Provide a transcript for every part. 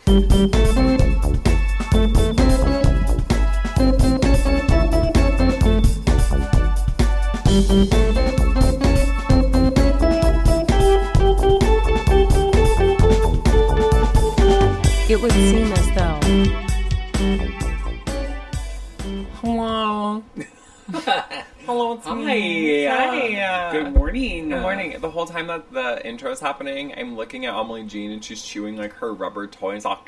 It would seem as though. Hello. Hello, it's Hi. me. Hi. Good morning. Good morning. The whole time that the intro is happening, I'm looking at Emily Jean and she's chewing like her rubber toys all,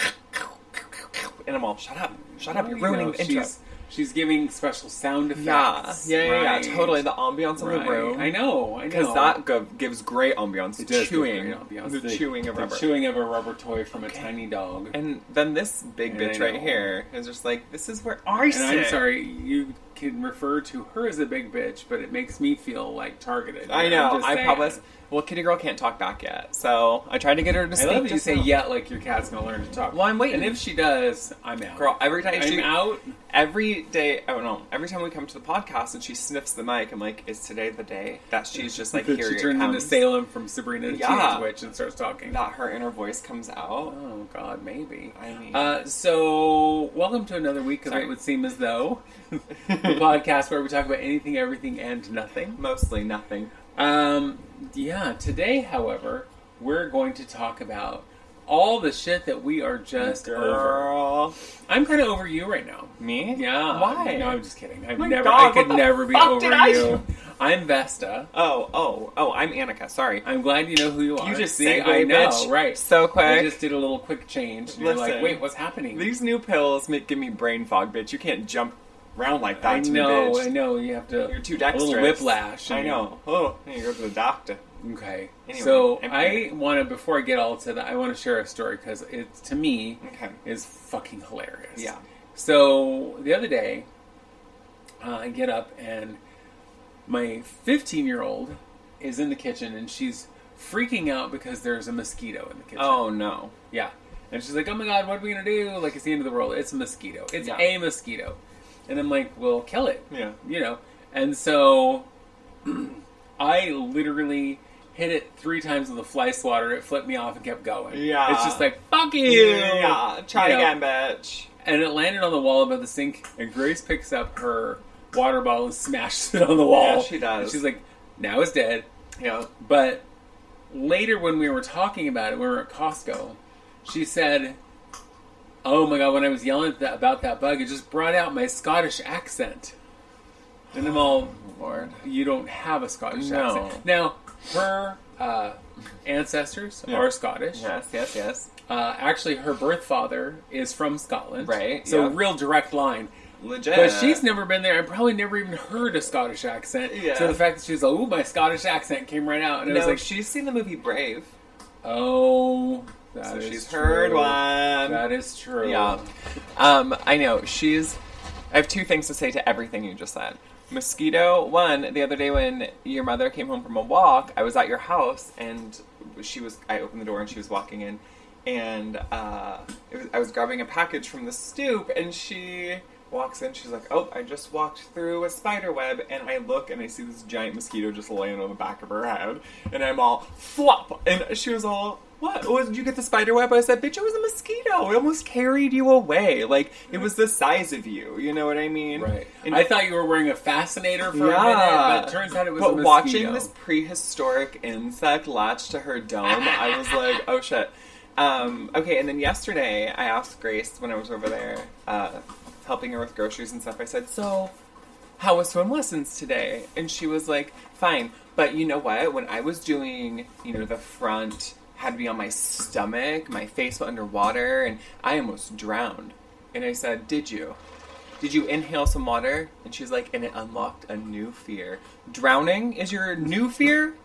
and I'm all, shut up, you're ruining the intro. She's giving special sound effects. Yeah, totally. The ambiance in the room. I know. Because that gives great ambiance. It does chewing. give great ambiance. The chewing of rubber. The chewing of a rubber toy from a tiny dog. And then this big bitch right here is just like, this is where I sit. And I'm sorry, you can refer to her as a big bitch, but it makes me feel like targeted. I know. I promise. Well, Kitty Girl can't talk back yet, so I tried to get her to speak. I love that you say yet like your cat's going to learn to talk. Well, I'm waiting. And if she does, I'm out. Girl, every time I'm out. Every day, I don't know, every time we come to the podcast and she sniffs the mic, I'm like, is today the day that she's just like, here she it turns comes. into Salem from Sabrina the Teenage Witch and starts talking. That her inner voice comes out. Oh, God, maybe. I mean. So, welcome to another week of It Would Seem As Though, the podcast where we talk about anything, everything, and nothing. Mostly nothing. Yeah, today, however, we're going to talk about all the shit that we are just over. I'm kind of over you right now. Me? Yeah. Why? No, I'm just kidding. I could what never the be fuck over did I you. do? I'm Vesta. Oh, I'm Annika. Sorry. I'm glad you know who you are. You just See, segued, I know, bitch. right? So quick. I just did a little quick change. And you're like, Listen, wait, what's happening? These new pills give me brain fog, bitch. You can't jump around like that I to know, me, bitch. I know. You have to. You're too A dexterous. little whiplash. I know. Oh, you go to the doctor. Okay. Anyway, so I want to, before I get all to that, I want to share a story because it, to me, is fucking hilarious. Yeah. So the other day, I get up and my 15-year-old is in the kitchen and she's freaking out because there's a mosquito in the kitchen. Oh, no. Yeah. And she's like, oh my God, what are we going to do? Like, it's the end of the world. It's a mosquito. It's a mosquito. And I'm like, well, kill it. Yeah. You know. And so I literally hit it 3 times with a fly swatter. It flipped me off and kept going. Yeah. It's just like, fuck you! Yeah. Try You know. again, bitch. And it landed on the wall above the sink, and Grace picks up her water bottle and smashes it on the wall. Yeah, she does. And she's like, now it's dead. Yeah. But later when we were talking about it, we were at Costco, she said, oh my God, when I was yelling about that bug, it just brought out my Scottish accent. And I'm all, Lord. you don't have a Scottish No. accent. Now, her ancestors are Scottish. Yes. Actually, her birth father is from Scotland. Right, So, yeah. real direct line. Legit. But she's never been there and probably never even heard a Scottish accent. Yeah. So the fact that she's like, ooh, my Scottish accent came right out. And I was like, she's seen the movie Brave. Oh, that So is she's true. heard one. That is true. Yeah. I know. I have 2 things to say to everything you just said. Mosquito, one, the other day when your mother came home from a walk, I was at your house and I opened the door and she was walking in and I was grabbing a package from the stoop and she walks in, she's like, oh, I just walked through a spider web, and I look and I see this giant mosquito just laying on the back of her head, and I'm all, flop, and she was all, what? Oh, did you get the spider web? I said, bitch, it was a mosquito. It almost carried you away. Like, it was the size of you. You know what I mean? Right. And I thought you were wearing a fascinator for a minute, but it turns out it was a mosquito. Watching this prehistoric insect latch to her dome, I was like, oh shit. Okay, and then yesterday, I asked Grace when I was over there, helping her with groceries and stuff, I said, so, how was swim lessons today? And she was like, fine. But you know what? When I was doing, the front, had to be on my stomach, my face went underwater, and I almost drowned. And I said, did you? Did you inhale some water? And she's like, and it unlocked a new fear. Drowning is your new fear?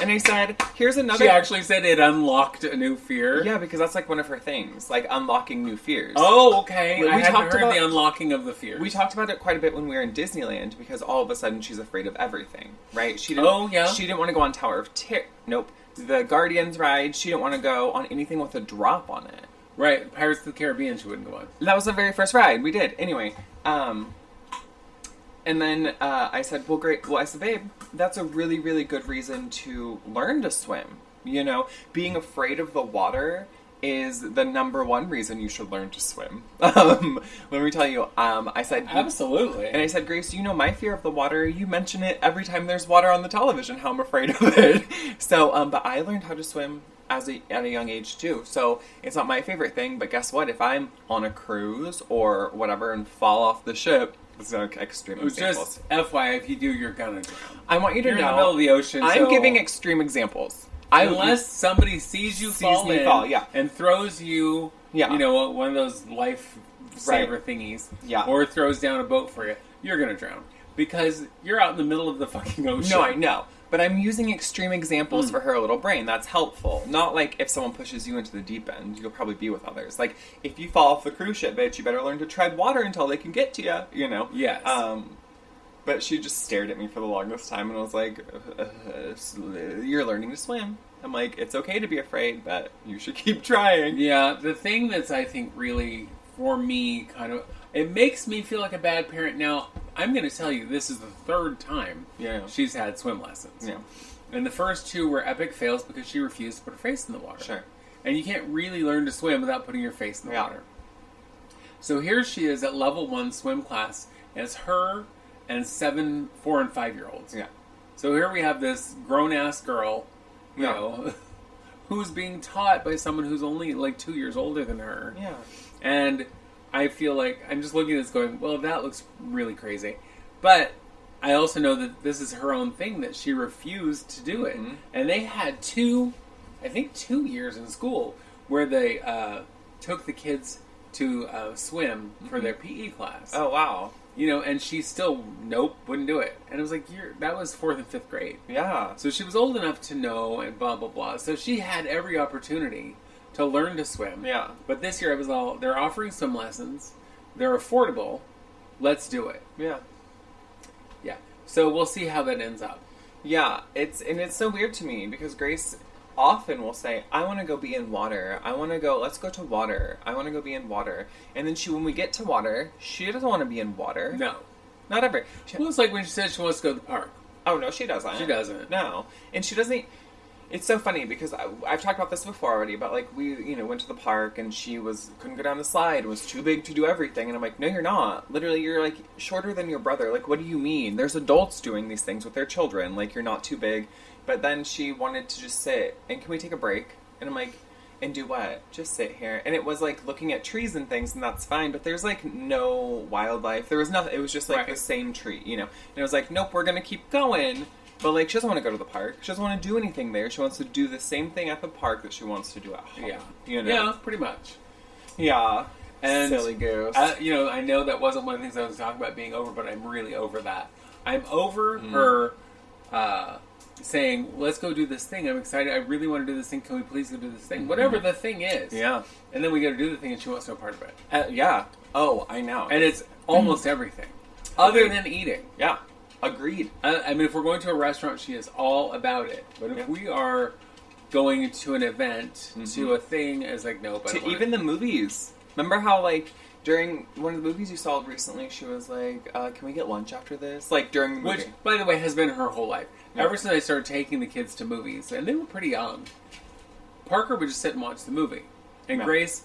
And I said, here's another... She actually said it unlocked a new fear? Yeah, because that's like one of her things, like unlocking new fears. Oh, okay. We I hadn't talked heard about the unlocking of the fears. We talked about it quite a bit when we were in Disneyland, because all of a sudden she's afraid of everything, right? She didn't, She didn't want to go on Tower of Terror. Nope. The Guardians ride, she didn't want to go on anything with a drop on it. Right. Pirates of the Caribbean she wouldn't go on. That was the very first ride. We did. Anyway, and then I said, well, great. Well, I said, babe, that's a really, really good reason to learn to swim. Being afraid of the water is the number one reason you should learn to swim. Let me tell you, I said... Absolutely. And I said, Grace, you know my fear of the water. You mention it every time there's water on the television, how I'm afraid of it. So, but I learned how to swim at a young age, too. So, it's not my favorite thing, but guess what? If I'm on a cruise or whatever and fall off the ship... This is an extreme examples. Just FYI, if you do, you're gonna drown. I want you to You're know... in the middle of the ocean, I'm giving extreme examples. Unless somebody sees you fall and throws you, you know, one of those life saver thingies, or throws down a boat for you, you're going to drown. Because you're out in the middle of the fucking ocean. No, I know. But I'm using extreme examples for her little brain. That's helpful. Not like if someone pushes you into the deep end, you'll probably be with others. Like, if you fall off the cruise ship, bitch, you better learn to tread water until they can get to you, you know? Yes. But she just stared at me for the longest time, and I was like, you're learning to swim. I'm like, it's okay to be afraid, but you should keep trying. Yeah, the thing that's, I think, really, for me, kind of, it makes me feel like a bad parent. Now, I'm going to tell you, this is the third time she's had swim lessons. Yeah. And the first two were epic fails because she refused to put her face in the water. Sure. And you can't really learn to swim without putting your face in the water. So here she is at level 1 swim class, and it's her and 7, 4, and 5-year-olds. Yeah. So here we have this grown-ass girl, you know, who's being taught by someone who's only like 2 years older than her. Yeah. And I feel like, I'm just looking at this going, well, that looks really crazy. But I also know that this is her own thing, that she refused to do it. And they had 2 years in school where they took the kids to swim for their PE class. Oh, wow. You know, and she still, wouldn't do it. And it was like, that was 4th and 5th grade. Yeah. So she was old enough to know and blah, blah, blah. So she had every opportunity to learn to swim. Yeah. But this year I was all, they're offering swim lessons. They're affordable. Let's do it. Yeah. Yeah. So we'll see how that ends up. Yeah. It's so weird to me because Grace often will say, I want to go be in water. Let's go to water. I want to go be in water. And then when we get to water, she doesn't want to be in water. No. Not ever. Well, it's like when she says she wants to go to the park. Oh, no, she doesn't. She doesn't. No. And she doesn't... It's so funny because I've talked about this before already, but like we, went to the park and she couldn't go down the slide, was too big to do everything. And I'm like, no, you're not. Literally, you're like shorter than your brother. Like, what do you mean? There's adults doing these things with their children. Like, you're not too big. But then she wanted to just sit and can we take a break? And I'm like, and do what? Just sit here. And it was like looking at trees and things, and that's fine. But there's like no wildlife. There was nothing. It was just like the same tree, And it was like, nope, we're gonna keep going. But like, she doesn't want to go to the park. She doesn't want to do anything there. She wants to do the same thing at the park that she wants to do at home. Yeah. Yeah, pretty much. Yeah. And silly goose. I know that wasn't one of the things I was talking about being over, but I'm really over that. I'm over her saying, let's go do this thing. I'm excited. I really want to do this thing. Can we please go do this thing? Whatever the thing is. Yeah. And then we go to do the thing and she wants no part of it. Yeah. Oh, I know. And it's almost everything. Other than eating. Yeah. Agreed. I mean, if we're going to a restaurant, she is all about it. But if we are going to an event, to a thing, it's like, no. But even the movies. Remember how, like, during one of the movies you saw recently, she was like, can we get lunch after this? Like, during the movie. Which, by the way, has been her whole life. Yeah. Ever since I started taking the kids to movies, and they were pretty young, Parker would just sit and watch the movie. And Grace,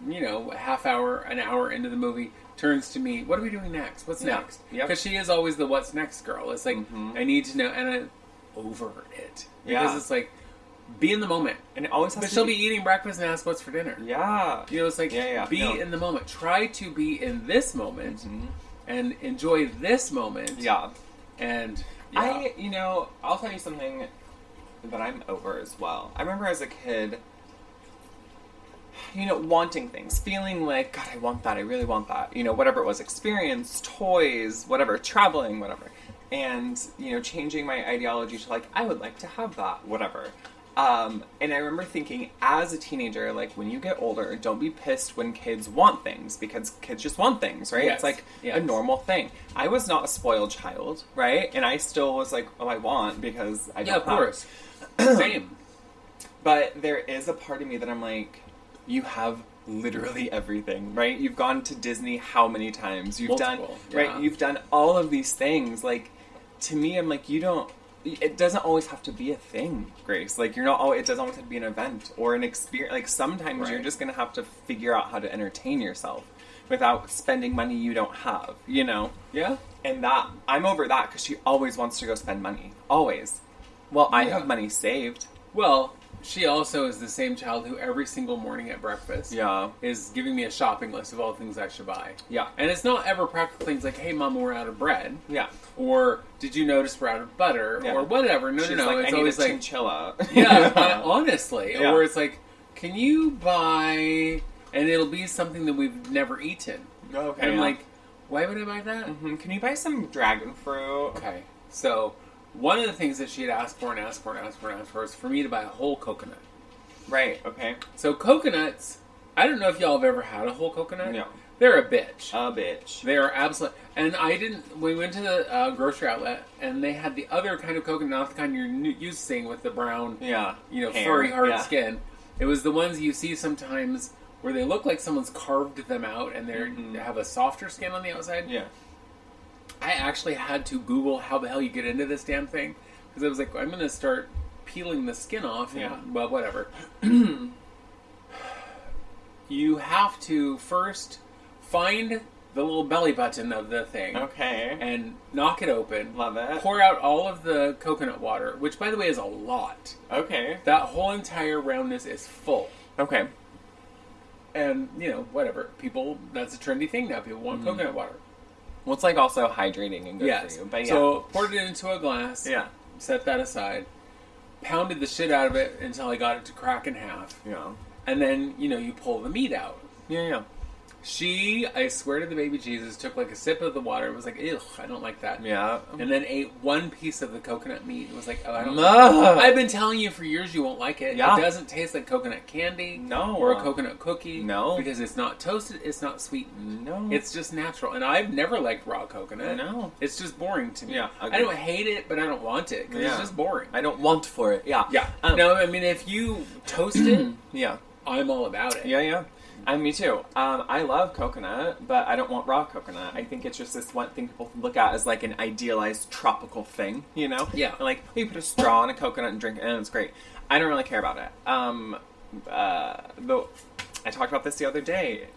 a half hour, an hour into the movie, turns to me, what are we doing next? What's next? Because she is always the what's next girl. It's like, I need to know, and I'm over it. Because it's like, be in the moment. And it always has but she'll be eating breakfast and ask what's for dinner. Yeah. It's like, be in the moment. Try to be in this moment and enjoy this moment. Yeah. And, I'll tell you something that I'm over as well. I remember as a kid, wanting things, feeling like, God, I want that, I really want that, whatever it was, experience, toys, whatever, traveling, whatever, and, changing my ideology to, like, I would like to have that, whatever, and I remember thinking, as a teenager, like, when you get older, don't be pissed when kids want things, because kids just want things, right? It's like a normal thing. I was not a spoiled child, right? And I still was like, oh, I want, because I don't of course. Same. But there is a part of me that I'm like, you have literally everything, right? You've gone to Disney how many times? You've done, right? You've done all of these things. Like, to me, I'm like, you don't it doesn't always have to be a thing, Grace. Like, you're not always, it doesn't always have to be an event or an experience. Like, sometimes you're just going to have to figure out how to entertain yourself without spending money you don't have, you know? Yeah. And that, I'm over that because she always wants to go spend money. Always. Well, I have money saved. Well, she also is the same child who every single morning at breakfast is giving me a shopping list of all the things I should buy. Yeah. And it's not ever practical things like, hey, Mama, we're out of bread. Yeah. Or, did you notice we're out of butter? Yeah. Or whatever. No, She's no. Like, it's I always need a like... chinchilla. Yeah, honestly. Yeah. Or it's like, can you buy... And it'll be something that we've never eaten. Okay. And I'm like, why would I buy that? Mm-hmm. Can you buy some dragon fruit? Okay. So, one of the things that she had asked for is for me to buy a whole coconut. Right, okay. So coconuts, I don't know if y'all have ever had a whole coconut. No. They're a bitch. A bitch. They are absolute. And we went to the grocery outlet, and they had the other kind of coconut, not the kind you're used to seeing with the brown, hair. furry, hard skin. It was the ones you see sometimes where they look like someone's carved them out, and they have a softer skin on the outside. Yeah. I actually had to Google how the hell you get into this damn thing, because I was like, I'm going to start peeling the skin off. And, well, whatever. You have to first find the little belly button of the thing. Okay. And knock it open. Love it. Pour out all of the coconut water, which, by the way, is a lot. Okay. That whole entire roundness is full. Okay. And, whatever. That's a trendy thing now. People want coconut water. Well, it's like also hydrating and good for you. But So, poured it into a glass. Yeah. Set that aside. Pounded the shit out of it until I got it to crack in half. Yeah. And then, you pull the meat out. Yeah. She, I swear to the baby Jesus, took like a sip of the water and was like, ew, I don't like that. Yeah. And then ate one piece of the coconut meat and was like, oh, I don't like that. I've been telling you for years you won't like it. Yeah. It doesn't taste like coconut candy. No. Or a coconut cookie. No. Because it's not toasted, it's not sweetened. No. It's just natural. And I've never liked raw coconut. No. It's just boring to me. Yeah. I don't hate it, but I don't want it. Because it's just boring. I don't want for it. Yeah. Yeah. No, I mean, if you toast it, yeah. I'm all about it. Yeah. Me too. I love coconut, but I don't want raw coconut. I think it's just this one thing people look at as like an idealized tropical thing, Yeah. And like, you put a straw in a coconut and drink it, and it's great. I don't really care about it. Though I talked about this the other day.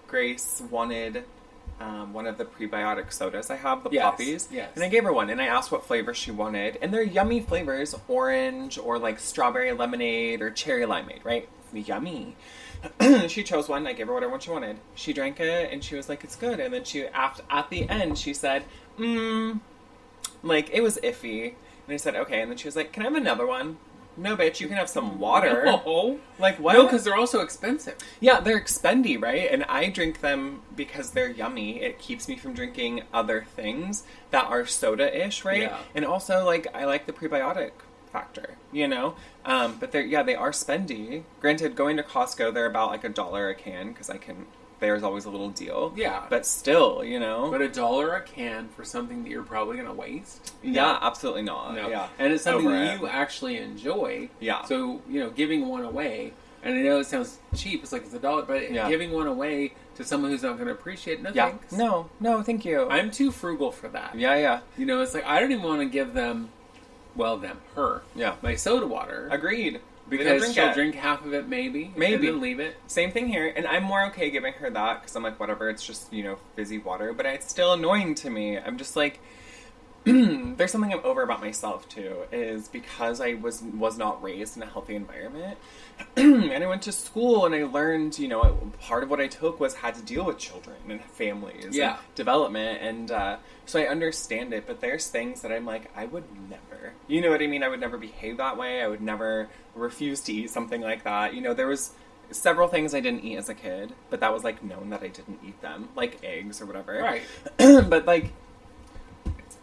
Grace wanted one of the prebiotic sodas I have, the poppies. Yes. And I gave her one, and I asked what flavor she wanted. And they're yummy flavors, orange or like strawberry lemonade or cherry limeade, right? Yummy. She chose one. I gave her whatever one she wanted. She drank it, and she was like, "It's good." And then at the end, she said, like, it was iffy. And I said, "Okay." And then she was like, "Can I have another one?" No, bitch, you can have some water. No. Like, what? No, because they're also expensive. Yeah, they're expendy, right? And I drink them because they're yummy. It keeps me from drinking other things that are soda-ish, right? Yeah. And also, like, I like the prebiotic factor, but they are spendy. Granted, going to Costco, they're about like $1 a can because there's always a little deal. Yeah, but still, But $1 a can for something that you're probably going to waste? Yeah, absolutely not. No. Yeah, and it's something that you actually enjoy. Yeah. So giving one away, and I know it sounds cheap. It's like it's $1, but giving one away to someone who's not going to appreciate it. No, thanks. No, thank you. I'm too frugal for that. Yeah. It's like I don't even want to give them. Well, her. Yeah. My soda water. Agreed. Because she'll drink half of it, maybe. And then leave it. Same thing here. And I'm more okay giving her that because I'm like, whatever, it's just, fizzy water. But it's still annoying to me. I'm just like, there's something I'm over about myself, too, is because I was not raised in a healthy environment. And I went to school and I learned, part of what I took had to deal with children and families and development. And so I understand it, but there's things that I'm like, I would never, you know what I mean? I would never behave that way. I would never refuse to eat something like that. There was several things I didn't eat as a kid, but that was like known that I didn't eat them, like eggs or whatever. Right. But like,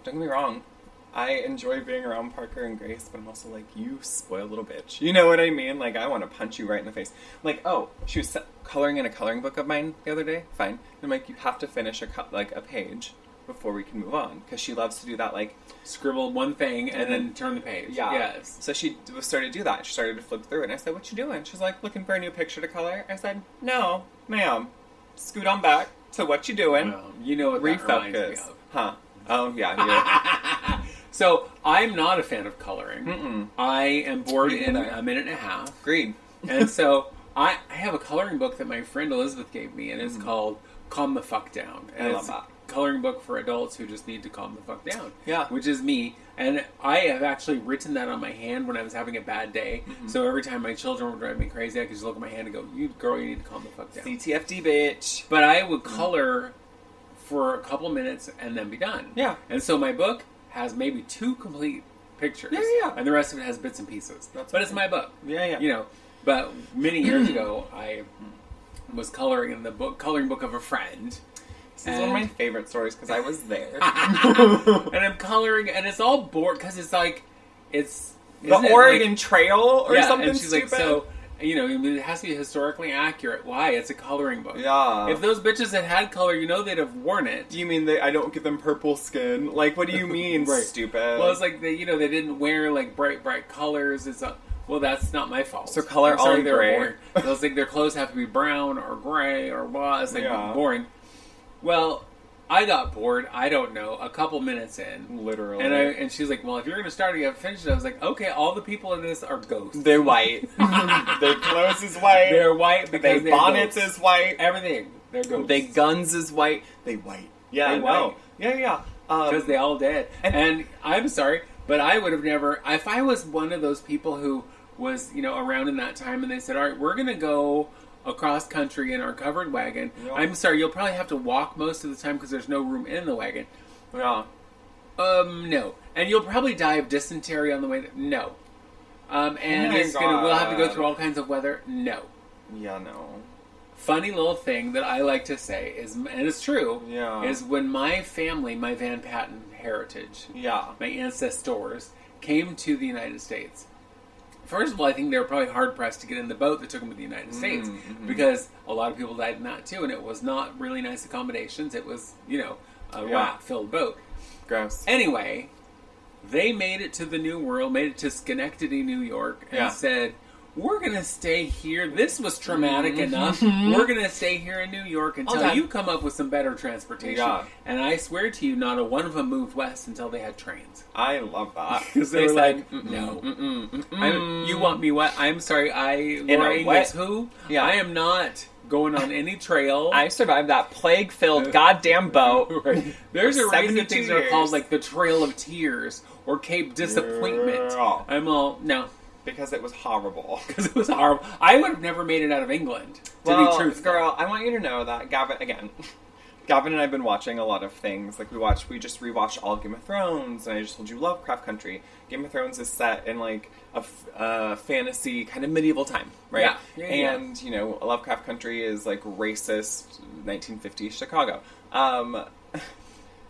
don't get me wrong. I enjoy being around Parker and Grace, but I'm also like, you spoiled little bitch. You know what I mean? Like, I want to punch you right in the face. Like, oh, she was coloring in a coloring book of mine the other day. Fine. I'm like, you have to finish a page before we can move on. Because she loves to do that, like... Scribble one thing and then turn the page. Yeah. Yes. So she started to do that. She started to flip through it. And I said, what you doing? She's like, looking for a new picture to color. I said, no, ma'am. Scoot on back to what you doing. Well, you know what that reminds me of. Huh. Oh, yeah. So I'm not a fan of coloring. Mm-mm. I am bored Me in neither. a minute and a half. Agreed. And so I have a coloring book that my friend Elizabeth gave me, and it's called Calm the Fuck Down. And I love it's that. a coloring book for adults who just need to calm the fuck down. Yeah. Which is me. And I have actually written that on my hand when I was having a bad day. So every time my children would drive me crazy, I could just look at my hand and go, you need to calm the fuck down. CTFD, bitch. But I would color for a couple minutes and then be done. Yeah. And so my book has maybe 2 complete pictures. Yeah. And the rest of it has bits and pieces. That's but it's my book. Yeah. You know, but many years ago, I was coloring in the coloring book of a friend. This is one of my favorite stories because I was there. And I'm coloring, and it's all bored because it's like it's The Oregon Trail or yeah, something and she's stupid. like, so you know, it has to be historically accurate. Why? It's a coloring book. Yeah. If those bitches had color, you know, they'd have worn it. Do you mean I don't give them purple skin? Like, what do you mean, Right. stupid? Well, it's like they didn't wear like bright colors. It's well, that's not my fault. So color I'm sorry all in they were gray. boring. I was like, their clothes have to be brown or gray or blah. It's like Yeah. boring. Well, I got bored. I don't know. A couple minutes in, Literally. and she's like, "Well, if you're going to start, you have to finish it." I was like, "Okay." All the people in this are ghosts. They're white. Their clothes is white. They're white because Their they're bonnets ghosts. is white. Everything. They're ghosts. They guns is white. They white. Yeah, They no. white. Yeah. Because they all dead. And I'm sorry, but I would have never. If I was one of those people who was, around in that time, and they said, "All right, we're going to go across country in our covered wagon." Yep. I'm sorry, you'll probably have to walk most of the time because there's no room in the wagon. Yeah. No. And you'll probably die of dysentery on the way. No. And my we'll have to go God. through all kinds of weather. No. Yeah, no. Funny little thing that I like to say is, and it's true, Yeah. is when my family, my Van Patten heritage, Yeah. my ancestors, came to the United States. First of all, I think they were probably hard-pressed to get in the boat that took them to the United States because a lot of people died in that too, and it was not really nice accommodations. It was, a rat-filled boat. Gross. Anyway, they made it to the New World, made it to Schenectady, New York, and said, "We're going to stay here. This was traumatic enough. We're going to stay here in New York until Okay. you come up with some better transportation." Yeah. And I swear to you, not a one of them moved west until they had trains. I love that. Because they were said, like, "No. mm-mm. You want me what? I'm sorry, Laura a Ingalls, wet- who? Yeah. I am not going on any trail." I survived that plague-filled goddamn boat. Right. There's a reason 72 things are years. called like the Trail of Tears or Cape Disappointment. Girl. I'm all, no. Because it was horrible. Because it was horrible. I would have never made it out of England, to be truthful. Girl, I want you to know that Gavin and I have been watching a lot of things. Like we just rewatched all of Game of Thrones, and I just told you Lovecraft Country. Game of Thrones is set in like a fantasy kind of medieval time, right? Yeah. And Lovecraft Country is like racist 1950s Chicago.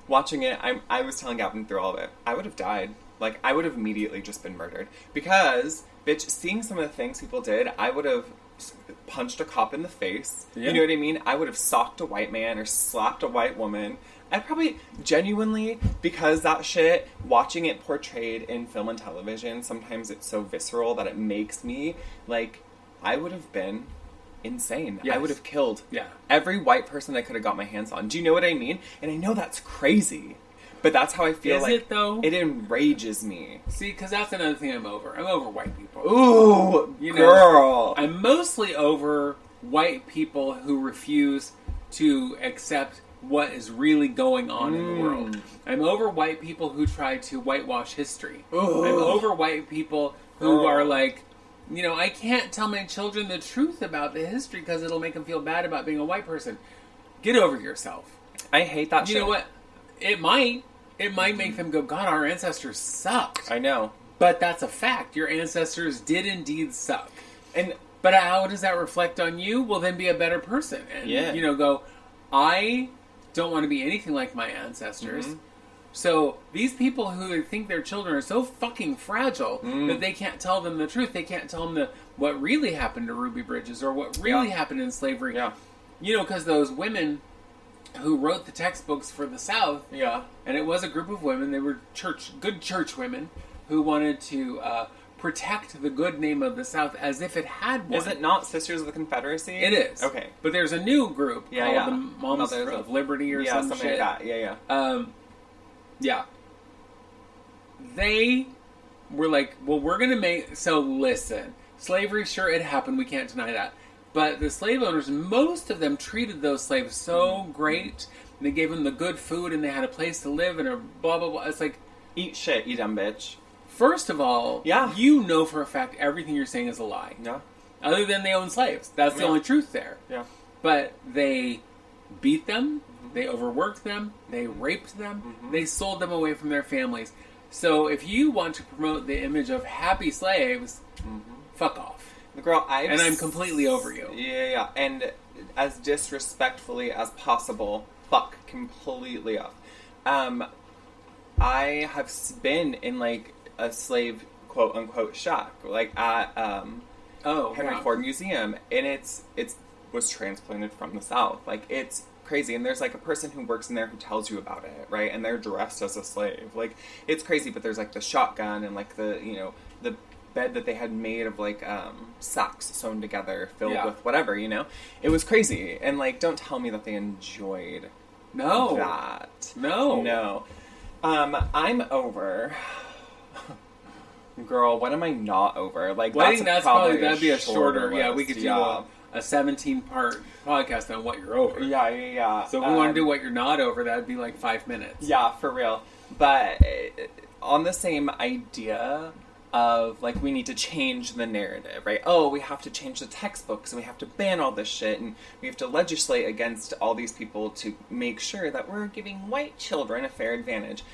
Watching it, I was telling Gavin through all of it, I would have died. Like, I would have immediately just been murdered. Because, bitch, seeing some of the things people did, I would have punched a cop in the face. Yeah. You know what I mean? I would have socked a white man or slapped a white woman. I probably, genuinely, because that shit, watching it portrayed in film and television, sometimes it's so visceral that it makes me, like, I would have been insane. Yes. I would have killed Yeah. every white person I could have got my hands on. Do you know what I mean? And I know that's crazy. But that's how I feel. Is like it, though? It enrages me. See, because that's another thing I'm over. I'm over white people. Ooh, girl. I'm mostly over white people who refuse to accept what is really going on in the world. I'm over white people who try to whitewash history. Ooh. I'm over white people who are like, I can't tell my children the truth about the history because it'll make them feel bad about being a white person. Get over yourself. I hate that shit. You know what? It might make them go, God, our ancestors sucked. I know. But that's a fact. Your ancestors did indeed suck. And But how does that reflect on you? Well, then be a better person. And, go, I don't want to be anything like my ancestors. So these people who think their children are so fucking fragile that they can't tell them the truth. They can't tell them what really happened to Ruby Bridges or what really happened in slavery. Yeah. Because those women who wrote the textbooks for the South, and it was a group of women, they were good church women, who wanted to protect the good name of the South as if it had one. Is it not Sisters of the Confederacy? It is. Okay. But there's a new group called the Moms Mothers of Liberty or some something shit. like that. Yeah. Yeah. they were like, well, we're going to make... So listen, slavery, sure, it happened. We can't deny that. But the slave owners, most of them treated those slaves so great. They gave them the good food, and they had a place to live, and a blah, blah, blah. It's like... Eat shit, you dumb bitch. First of all, yeah, you know for a fact everything you're saying is a lie. Yeah. Other than they own slaves. That's the only truth there. Yeah. But they beat them, they overworked them, they raped them, they sold them away from their families. So if you want to promote the image of happy slaves, fuck off. Girl, I'm completely over you. Yeah. And as disrespectfully as possible, fuck completely off. I have been in, like, a slave, quote-unquote, shack, like, at Henry Ford Museum, and it was transplanted from the South. Like, it's crazy, and there's, like, a person who works in there who tells you about it, right, and they're dressed as a slave. Like, it's crazy, but there's, like, the shotgun and, like, the, you know, the bed that they had made of, like, sacks sewn together, filled with whatever, you know? It was crazy, and, like, don't tell me that they enjoyed that. No. I'm over... Girl, what am I not over? Like, that'd be a shorter list. Yeah, we could do a 17-part podcast on what you're over. Yeah. So if we want to do what you're not over, that'd be like 5 minutes. Yeah, for real. But on the same idea of, like, we need to change the narrative, right? Oh, we have to change the textbooks, and we have to ban all this shit, and we have to legislate against all these people to make sure that we're giving white children a fair advantage.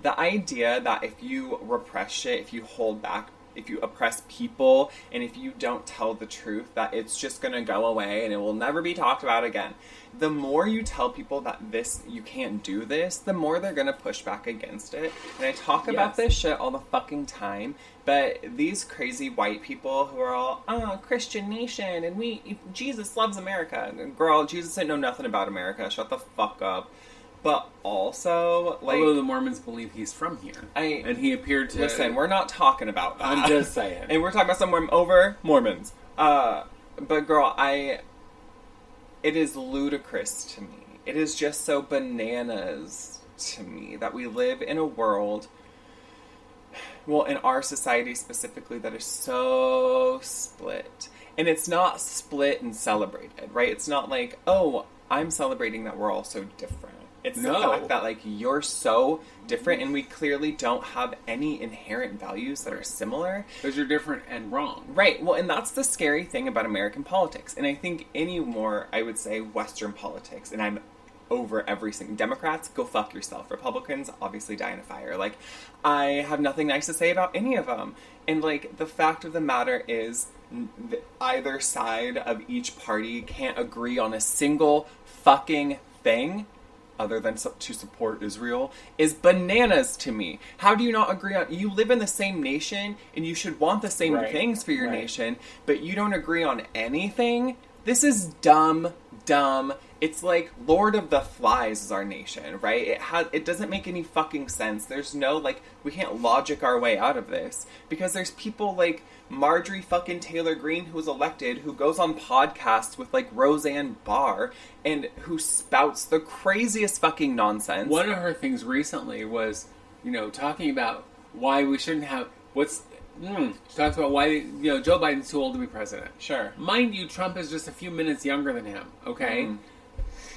The idea that if you repress shit, if you hold back, if you oppress people, and if you don't tell the truth, that it's just going to go away and it will never be talked about again. The more you tell people that you can't do this, the more they're going to push back against it. And I talk about this shit all the fucking time, but these crazy white people who are all, Christian nation, and Jesus loves America. Girl, Jesus didn't know nothing about America. Shut the fuck up. But also, like... Although the Mormons believe he's from here. And he appeared to... Listen, we're not talking about that. I'm just saying. And we're talking about somewhere over Mormons. But girl, it is ludicrous to me. It is just so bananas to me that we live in a world... Well, in our society specifically, that is so split. And it's not split and celebrated, right? It's not like, oh, I'm celebrating that we're all so different. It's the fact that, like, you're so different, and we clearly don't have any inherent values that are similar. Because you're different and wrong. Right. Well, and that's the scary thing about American politics. And I think any more, I would say, Western politics, and I'm over every single... Democrats, go fuck yourself. Republicans, obviously die in a fire. Like, I have nothing nice to say about any of them. And, like, the fact of the matter is, either side of each party can't agree on a single fucking thing, other than to support Israel, is bananas to me. How do you not agree on... You live in the same nation, and you should want the same things for your nation, but you don't agree on anything? This is dumb. It's like Lord of the Flies is our nation, right? It doesn't make any fucking sense. There's no, like, we can't logic our way out of this. Because there's people like Marjorie fucking Taylor Greene, who was elected, who goes on podcasts with, like, Roseanne Barr, and who spouts the craziest fucking nonsense. One of her things recently was, talking about why we shouldn't have... She talks about why, Joe Biden's too old to be president. Sure. Mind you, Trump is just a few minutes younger than him, okay?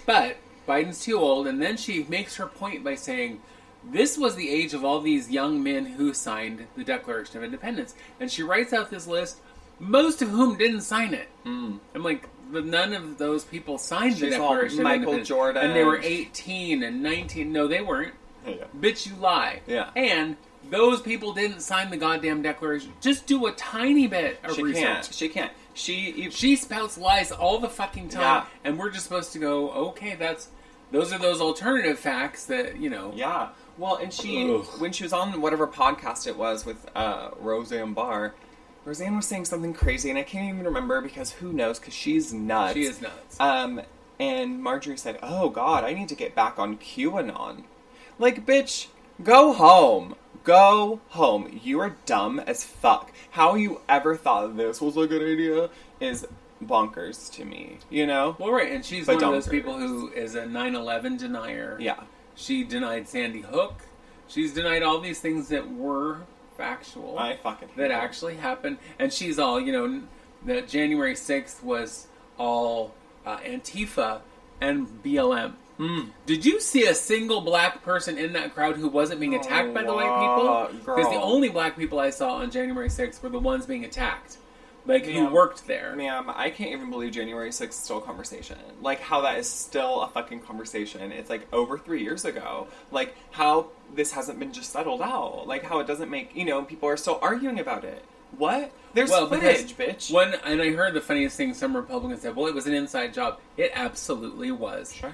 But Biden's too old, and then she makes her point by saying, this was the age of all these young men who signed the Declaration of Independence. And she writes out this list, most of whom didn't sign it. I'm like, but none of those people signed the Declaration of Independence. Michael Jordan. And they were 18 and 19. No, they weren't. Yeah. Bitch, you lie. Yeah. And... those people didn't sign the goddamn declaration. Just do a tiny bit of research. She can't. She spouts lies all the fucking time, and we're just supposed to go, okay, those are those alternative facts that, Yeah. Well, and when she was on whatever podcast it was with Roseanne Barr, Roseanne was saying something crazy, and I can't even remember because who knows, because she's nuts. She is nuts. And Marjorie said, oh, God, I need to get back on QAnon. Like, bitch, go home. Go home. You are dumb as fuck. How you ever thought this was a good idea is bonkers to me, Well, right, and she's one of those people who is a 9/11 denier. Yeah. She denied Sandy Hook. She's denied all these things that were factual. I fucking hate that her. actually happened. And she's all, that January 6th was all Antifa and BLM. Did you see a single black person in that crowd who wasn't being attacked by the white people? Because the only black people I saw on January 6th were the ones being attacked. Like, who worked there. Ma'am, I can't even believe January 6th is still a conversation. Like, how that is still a fucking conversation. It's, like, over 3 years ago. Like, how this hasn't been just settled out. Like, how it doesn't make, people are still arguing about it. What? There's footage, bitch. And I heard the funniest thing, some Republicans said, well, it was an inside job. It absolutely was. Sure.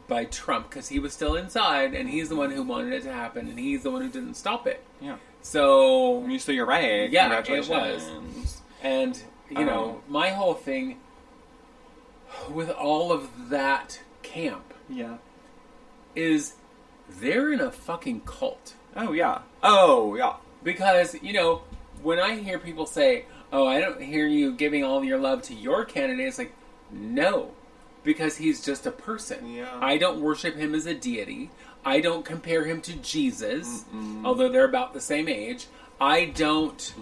By Trump, because he was still inside, and he's the one who wanted it to happen, and he's the one who didn't stop it. Yeah. So you're right. Yeah, Congratulations. it was. And, my whole thing with all of that camp is they're in a fucking cult. Oh, yeah. Because, when I hear people say, oh, I don't hear you giving all your love to your candidate, it's like, no. Because he's just a person. Yeah. I don't worship him as a deity. I don't compare him to Jesus, although they're about the same age. I don't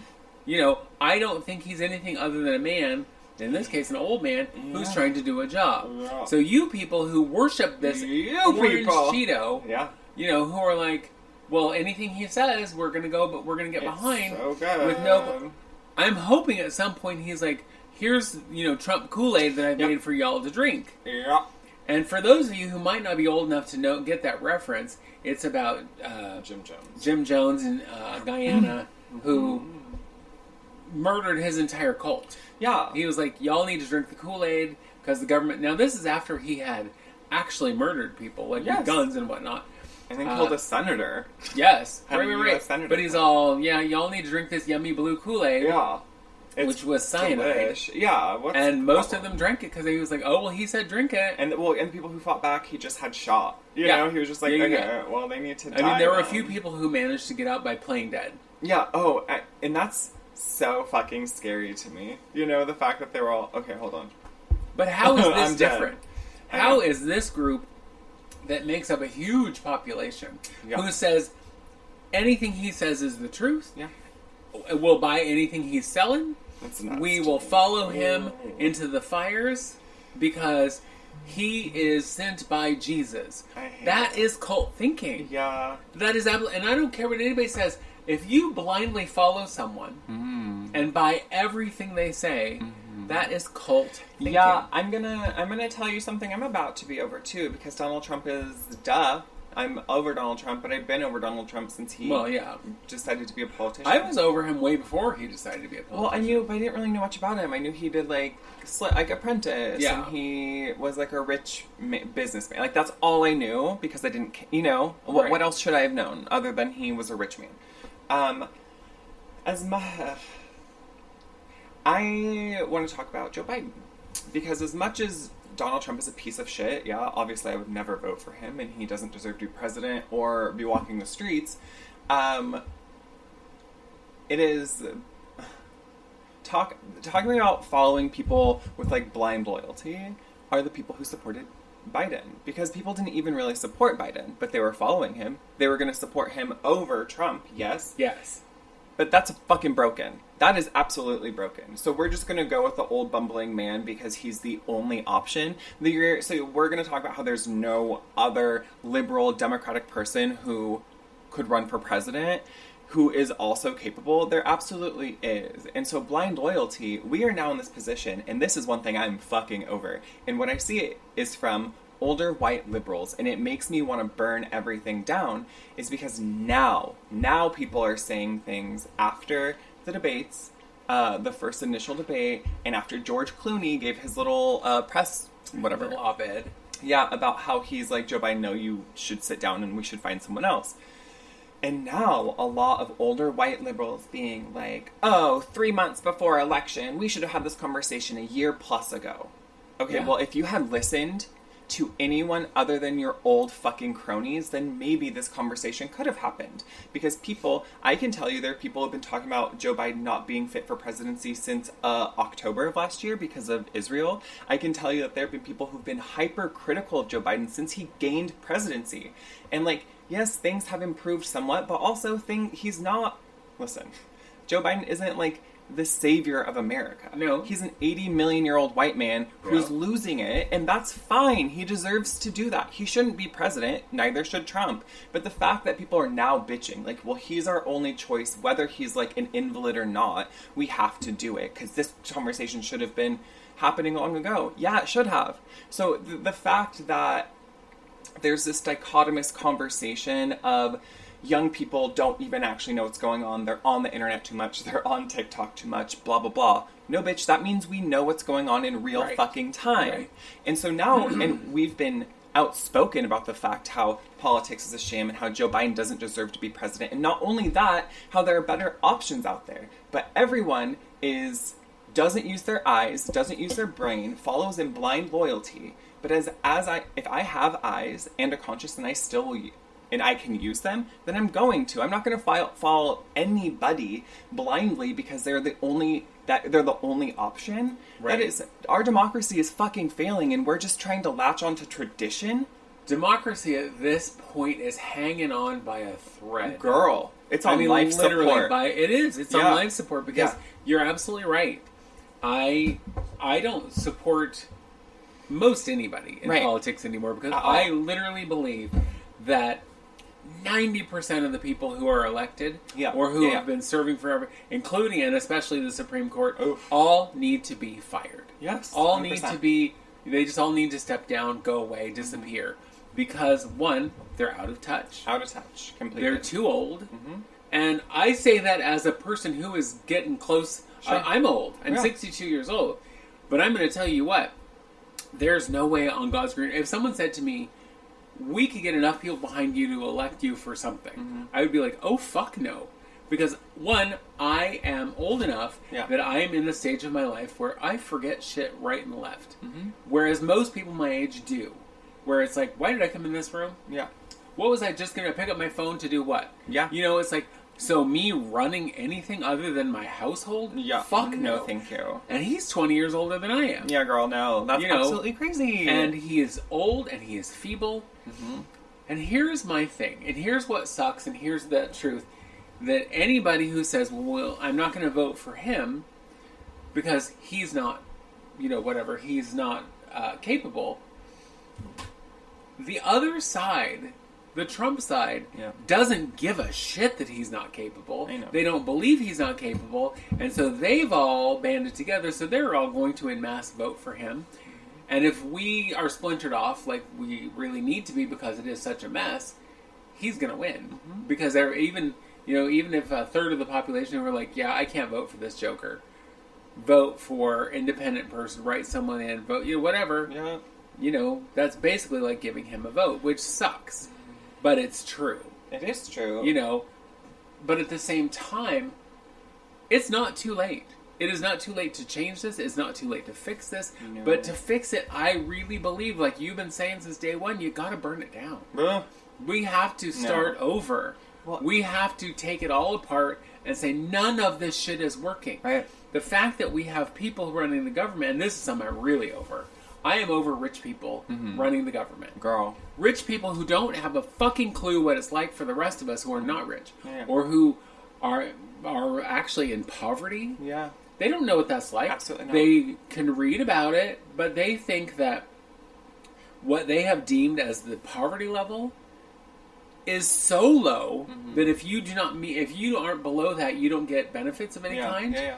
think he's anything other than a man, in this case an old man, who's trying to do a job. Yeah. So you people who worship this orange Cheeto, who are like, well, anything he says, we're going to go, but we're going to get behind. So good. With no... I'm hoping at some point he's like, here's, Trump Kool-Aid that I've made for y'all to drink. Yeah. And for those of you who might not be old enough to get that reference, it's about Jim Jones in Guyana, who murdered his entire cult. Yeah. He was like, y'all need to drink the Kool-Aid because the government... Now, this is after he had actually murdered people, like with guns and whatnot. And then killed a senator. Yes. Right. Senator. But he's all, y'all need to drink this yummy blue Kool-Aid. Yeah. Which was cyanide. Yeah. And most of them drank it because he was like, oh, well, he said drink it. And the people who fought back, he just had shot. You know, he was just like, well, they need to die. I mean, there were a few people who managed to get out by playing dead. Yeah. Oh, and that's so fucking scary to me. The fact that they were all, okay, hold on. But how is this different? How is this group that makes up a huge population who says anything he says is the truth? Yeah. We'll buy anything he's selling. We will follow him into the fires because he is sent by Jesus. That is cult thinking. Yeah. That is absolutely, and I don't care what anybody says. If you blindly follow someone and buy everything they say, that is cult thinking. Yeah, I'm gonna tell you something I'm about to be over too, because Donald Trump is I'm over Donald Trump, but I've been over Donald Trump since he decided to be a politician. I was over him way before he decided to be a politician. Well, I knew, but I didn't really know much about him. I knew he did like Apprentice, and he was like a rich businessman. Like that's all I knew because I didn't, what else should I have known other than he was a rich man? I want to talk about Joe Biden because as much as Donald Trump is a piece of shit, obviously I would never vote for him and he doesn't deserve to be president or be walking the streets. It is talking about following people with like blind loyalty are the people who supported Biden, because people didn't even really support Biden, but they were following him. They were going to support him over Trump, yes, but that's fucking broken. That is absolutely broken. So we're just going to go with the old bumbling man because he's the only option. So we're going to talk about how there's no other liberal Democratic person who could run for president who is also capable. There absolutely is. And so blind loyalty, we are now in this position, and this is one thing I'm fucking over. And what I see it is from older white liberals, and it makes me want to burn everything down, is because now people are saying things after the debates, the first initial debate, and after George Clooney gave his little press, whatever. Little op-ed. Yeah, about how he's like, Joe Biden, no, you should sit down and we should find someone else. And now a lot of older white liberals being like, 3 months before election, we should have had this conversation a year plus ago. Okay, well, if you had listened to anyone other than your old fucking cronies, then maybe this conversation could have happened. Because I can tell you there are people who have been talking about Joe Biden not being fit for presidency since October of last year because of Israel. I can tell you that there have been people who've been hypercritical of Joe Biden since he gained presidency. And like, yes, things have improved somewhat, but also he's not, listen, Joe Biden isn't like the savior of America. No. He's an 80 million year old white man who's losing it, and that's fine. He deserves to do that. He shouldn't be president, neither should Trump. But the fact that people are now bitching, like, well, he's our only choice, whether he's like an invalid or not, we have to do it, because this conversation should have been happening long ago. Yeah, it should have. So the fact that there's this dichotomous conversation of young people don't even actually know what's going on. They're on the internet too much. They're on TikTok too much, blah, blah, blah. No, bitch, that means we know what's going on in real fucking time. Right. And so now, and we've been outspoken about the fact how politics is a sham and how Joe Biden doesn't deserve to be president. And not only that, how there are better options out there. But everyone doesn't use their eyes, doesn't use their brain, follows in blind loyalty. But if I have eyes and a conscience and I still will, and I can use them, then I'm going to. I'm not going to follow anybody blindly because they're the only option. Right. That is, our democracy is fucking failing, and we're just trying to latch onto tradition. Democracy at this point is hanging on by a thread. Girl, it's on life literally support. It's on life support because you're absolutely right. I don't support most anybody in politics anymore because I literally believe that 90% of the people who are elected or who have been serving forever, including and especially the Supreme Court, all need to be fired. Yes. All 100%. Need to be, they just all need to step down, go away, disappear. Because, one, they're out of touch. Out of touch, completely. They're too old. Mm-hmm. And I say that as a person who is getting close. Sure. I'm old. I'm 62 years old. But I'm going to tell you what. There's no way on God's green. If someone said to me, we could get enough people behind you to elect you for something, I would be like, oh, fuck no. Because, one, I am old enough that I am in the stage of my life where I forget shit right and left. Mm-hmm. Whereas most people my age do. Where it's like, why did I come in this room? Yeah. What was I just going to pick up my phone to do what? Yeah. You know, it's like, so me running anything other than my household? Yeah. Fuck no. Thank you. And he's 20 years older than I am. Yeah, girl, no. That's absolutely crazy. And he is old and he is feeble. Mm-hmm. And here's my thing. And here's what sucks. And here's the truth. That anybody who says, well, I'm not going to vote for him because he's not, whatever, he's not capable. The other side, the Trump side, doesn't give a shit that he's not capable. They don't believe he's not capable. And so they've all banded together. So they're all going to en masse vote for him. And if we are splintered off like we really need to be because it is such a mess, he's going to win. Mm-hmm. Because even if a third of the population were like, yeah, I can't vote for this joker. Vote for independent person, write someone in, vote, whatever. Yeah. That's basically like giving him a vote, which sucks. But it's true. It is true. But at the same time, it's not too late. It is not too late to change this. It's not too late to fix this. No. But to fix it, I really believe, like you've been saying since day one, you got to burn it down. We have to start over. Well, we have to take it all apart and say none of this shit is working. Right. The fact that we have people running the government, and this is something I'm really over. I am over rich people running the government. Girl. Rich people who don't have a fucking clue what it's like for the rest of us who are not rich. Yeah. Or who are actually in poverty. Yeah. They don't know what that's like. Absolutely not. They can read about it, but they think that what they have deemed as the poverty level is so low that if you aren't below that, you don't get benefits of any kind. Yeah.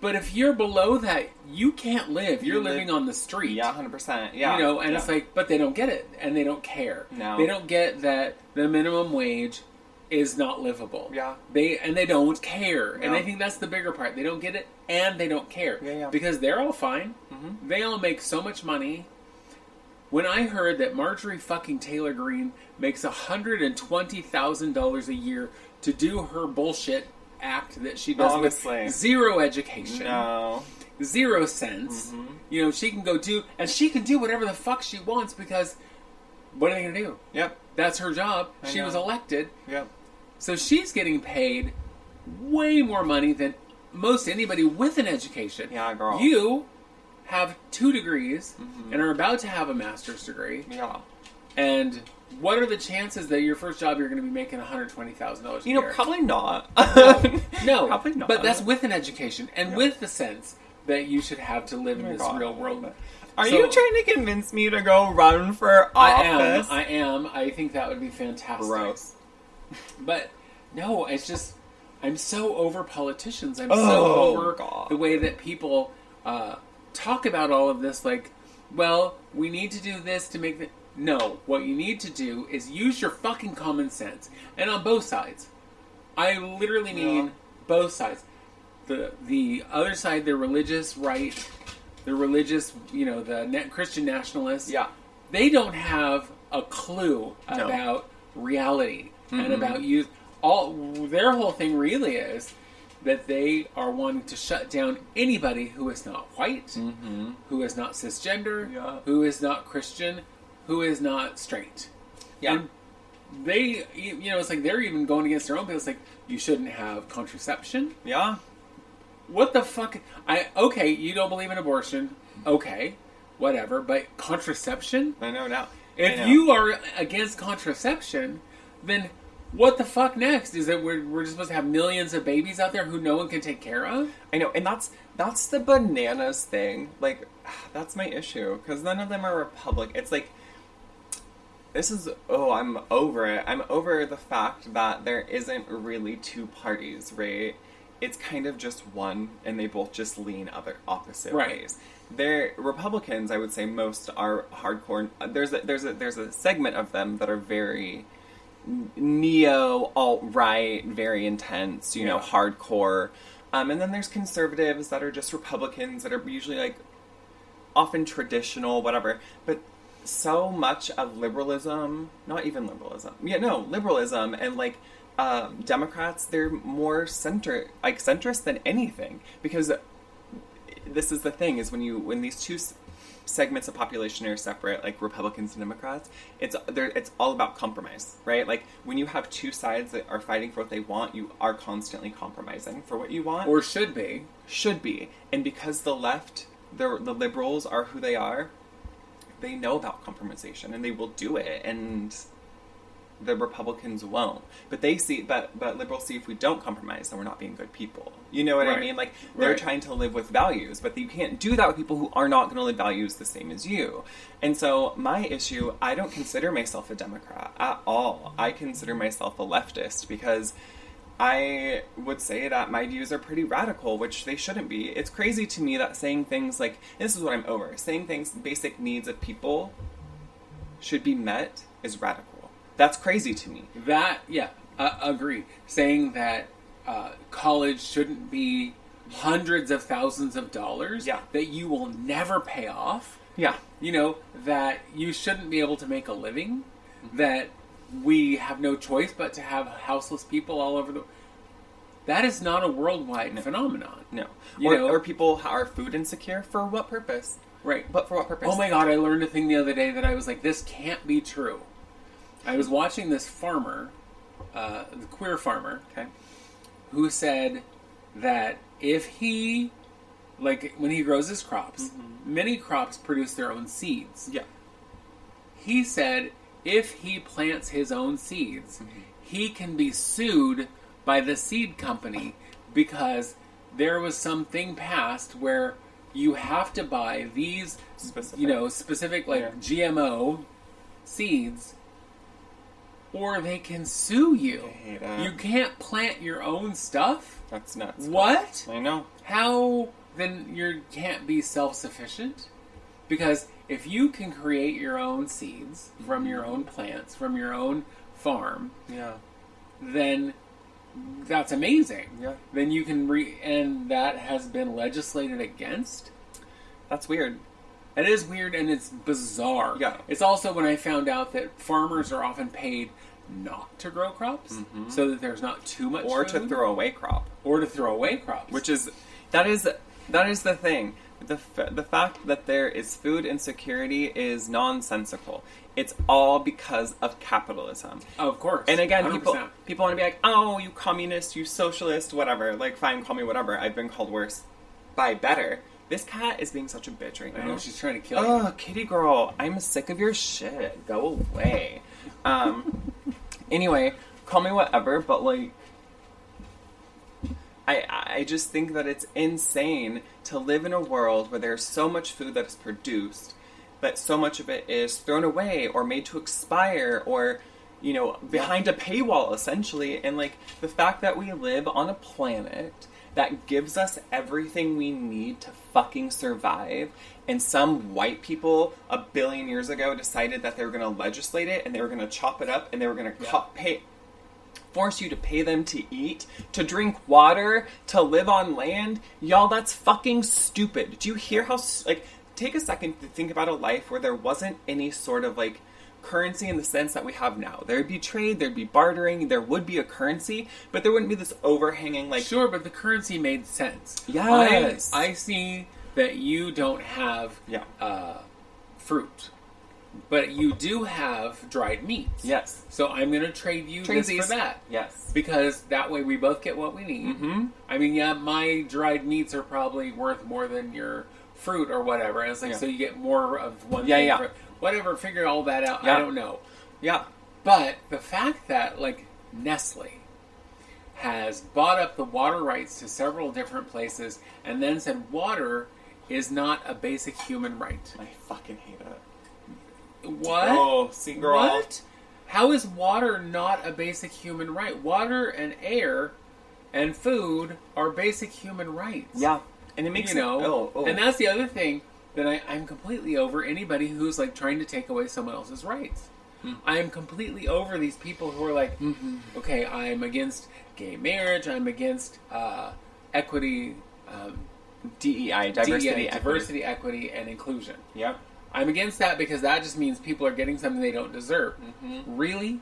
But if you're below that, you can't live. You're living on the street. Yeah, 100%. Yeah. It's like, but they don't get it, and they don't care. No. They don't get that the minimum wage is not livable. Yeah. They don't care. No. And I think that's the bigger part. They don't get it, and they don't care. Yeah. Because they're all fine. Mm-hmm. They all make so much money. When I heard that Marjorie fucking Taylor Greene makes $120,000 a year to do her bullshit act that she does with zero education. No. 0 cents. Mm-hmm. You know, she can go do, and she can do whatever the fuck she wants because what are they going to do? Yep. That's her job. I She know. was elected. Yep. So she's getting paid way more money than most anybody with an education. Yeah, girl. You have 2 degrees Mm-hmm. and are about to have a master's degree. Yeah. And what are the chances that your first job you're going to be making $120,000 a You know, year? probably not. No, probably not. But that's with an education and Yeah. with the sense that you should have to live in Oh my this God. real world. Are So- you trying to convince me to go run for office? I am. I think that would be fantastic. Gross. But no, it's just I'm so over politicians. I'm Oh, so over God. the way that people talk about all of this. Like, well, we need to do this to make the. No, what you need to do is use your fucking common sense, and on both sides. I literally mean Yeah. both sides. The other side, the religious right, the religious, the Christian nationalists. Yeah. They don't have a clue No. about reality and Mm-mm. about youth. All their whole thing really is that they are wanting to shut down anybody who is not white, Mm-hmm. who is not cisgender, Yeah. who is not Christian, who is not straight. Yeah. And they, it's like they're even going against their own people. It's like, you shouldn't have contraception. Yeah. What the fuck? Okay, you don't believe in abortion. Okay, whatever. But contraception? I know now. I If know. you are against contraception, then what the fuck next? Is that we're just supposed to have millions of babies out there who no one can take care of? I know, and that's the bananas thing. Like, that's my issue because none of them are Republican. It's like I'm over it. I'm over the fact that there isn't really 2 parties, right? It's kind of just one, and they both just lean opposite Right. ways. They're Republicans, I would say most are hardcore. There's a segment of them that are very neo alt-right, very intense, Yeah. hardcore. And then there's conservatives that are just Republicans that are usually like often traditional, whatever. But so much of liberalism, not even liberalism, liberalism and like Democrats, they're more centrist than anything, because this is the thing, is when these 2 segments of population are separate, like Republicans and Democrats, it's all about compromise, right? Like when you have 2 sides that are fighting for what they want, you are constantly compromising for what you want, Or should be. and because the left, the liberals are who they are, they know about compromisation and they will do it, and the Republicans won't. But liberals see, if we don't compromise, then we're not being good people. You know what I Right. mean? Like, they're Right. trying to live with values, but you can't do that with people who are not going to live values the same as you. And so, my issue, I don't consider myself a Democrat at all. I consider myself a leftist, because I would say that my views are pretty radical, which they shouldn't be. It's crazy to me that saying things like, this is what I'm over, saying things, basic needs of people should be met is radical. That's crazy to me. That, agree. Saying that college shouldn't be hundreds of thousands of dollars Yeah. that you will never pay off. Yeah. That you shouldn't be able to make a living. That we have no choice but to have houseless people all over the... That is not a worldwide phenomenon. No. You know- Or people are food insecure. For what purpose? Right. But for what purpose? Oh my god, I learned a thing the other day that I was like, this can't be true. I was watching this farmer, the queer farmer, Okay. who said that if he, like when he grows his crops, many crops produce their own seeds. Yeah. He said if he plants his own seeds, he can be sued by the seed company because there was something passed where you have to buy these, specific like GMO seeds, or they can sue you. I hate it. You can't plant your own stuff? That's nuts. What? I know. How then you can't be self-sufficient? Because if you can create your own seeds from your own plants, from your own farm, Yeah. then that's amazing. Yeah. Then you can and that has been legislated against. That's weird. It is weird and it's bizarre. Yeah. It's also when I found out that farmers are often paid not to grow crops, so that there's not too much Or food, to throw away crop. or to throw away crops. That is That is the thing. The fact that there is food insecurity is nonsensical. It's all because of capitalism. Oh, of course. And again, 100%. people want to be like, oh, you communist, you socialist, whatever. Like, fine, call me whatever. I've been called worse by better. This cat is being such a bitch right now. I know, she's trying to kill you. Oh, kitty girl, I'm sick of your shit. Go away. Anyway, call me whatever, but like, I just think that it's insane to live in a world where there's so much food that is produced, but so much of it is thrown away or made to expire or, you know, behind a paywall, essentially. And like, the fact that we live on a planet that gives us everything we need to fucking survive, and some white people 1 billion years ago decided that they were going to legislate it and they were going to chop it up and they were going to force you to pay them to eat, to drink water, to live on land. Y'all, that's fucking stupid. Do you hear how, like, take a second to think about a life where there wasn't any sort of, like, currency in the sense that we have now. There'd be trade, there'd be bartering, there would be a currency, but there wouldn't be this overhanging, like... Sure, but the currency made sense. Yes. I see that you don't have fruit, but you do have dried meats. Yes. So I'm going to trade you this for that. Yes. Because that way we both get what we need. Mm-hmm. I mean, yeah, my dried meats are probably worth more than your fruit or whatever. And it's like, so you get more of one thing. For, whatever, figure all that out. I don't know. Yeah. But the fact that, like, Nestle has bought up the water rights to several different places and then said water is not a basic human right. I fucking hate it. What? Oh, see, girl. What? How is water not a basic human right? Water and air and food are basic human rights. Yeah. And it makes And that's the other thing that I'm completely over anybody who's like trying to take away someone else's rights. I am completely over these people who are like, okay, I'm against gay marriage, I'm against equity, DEI, diversity, equity, and inclusion. Yep. I'm against that because that just means people are getting something they don't deserve. Really?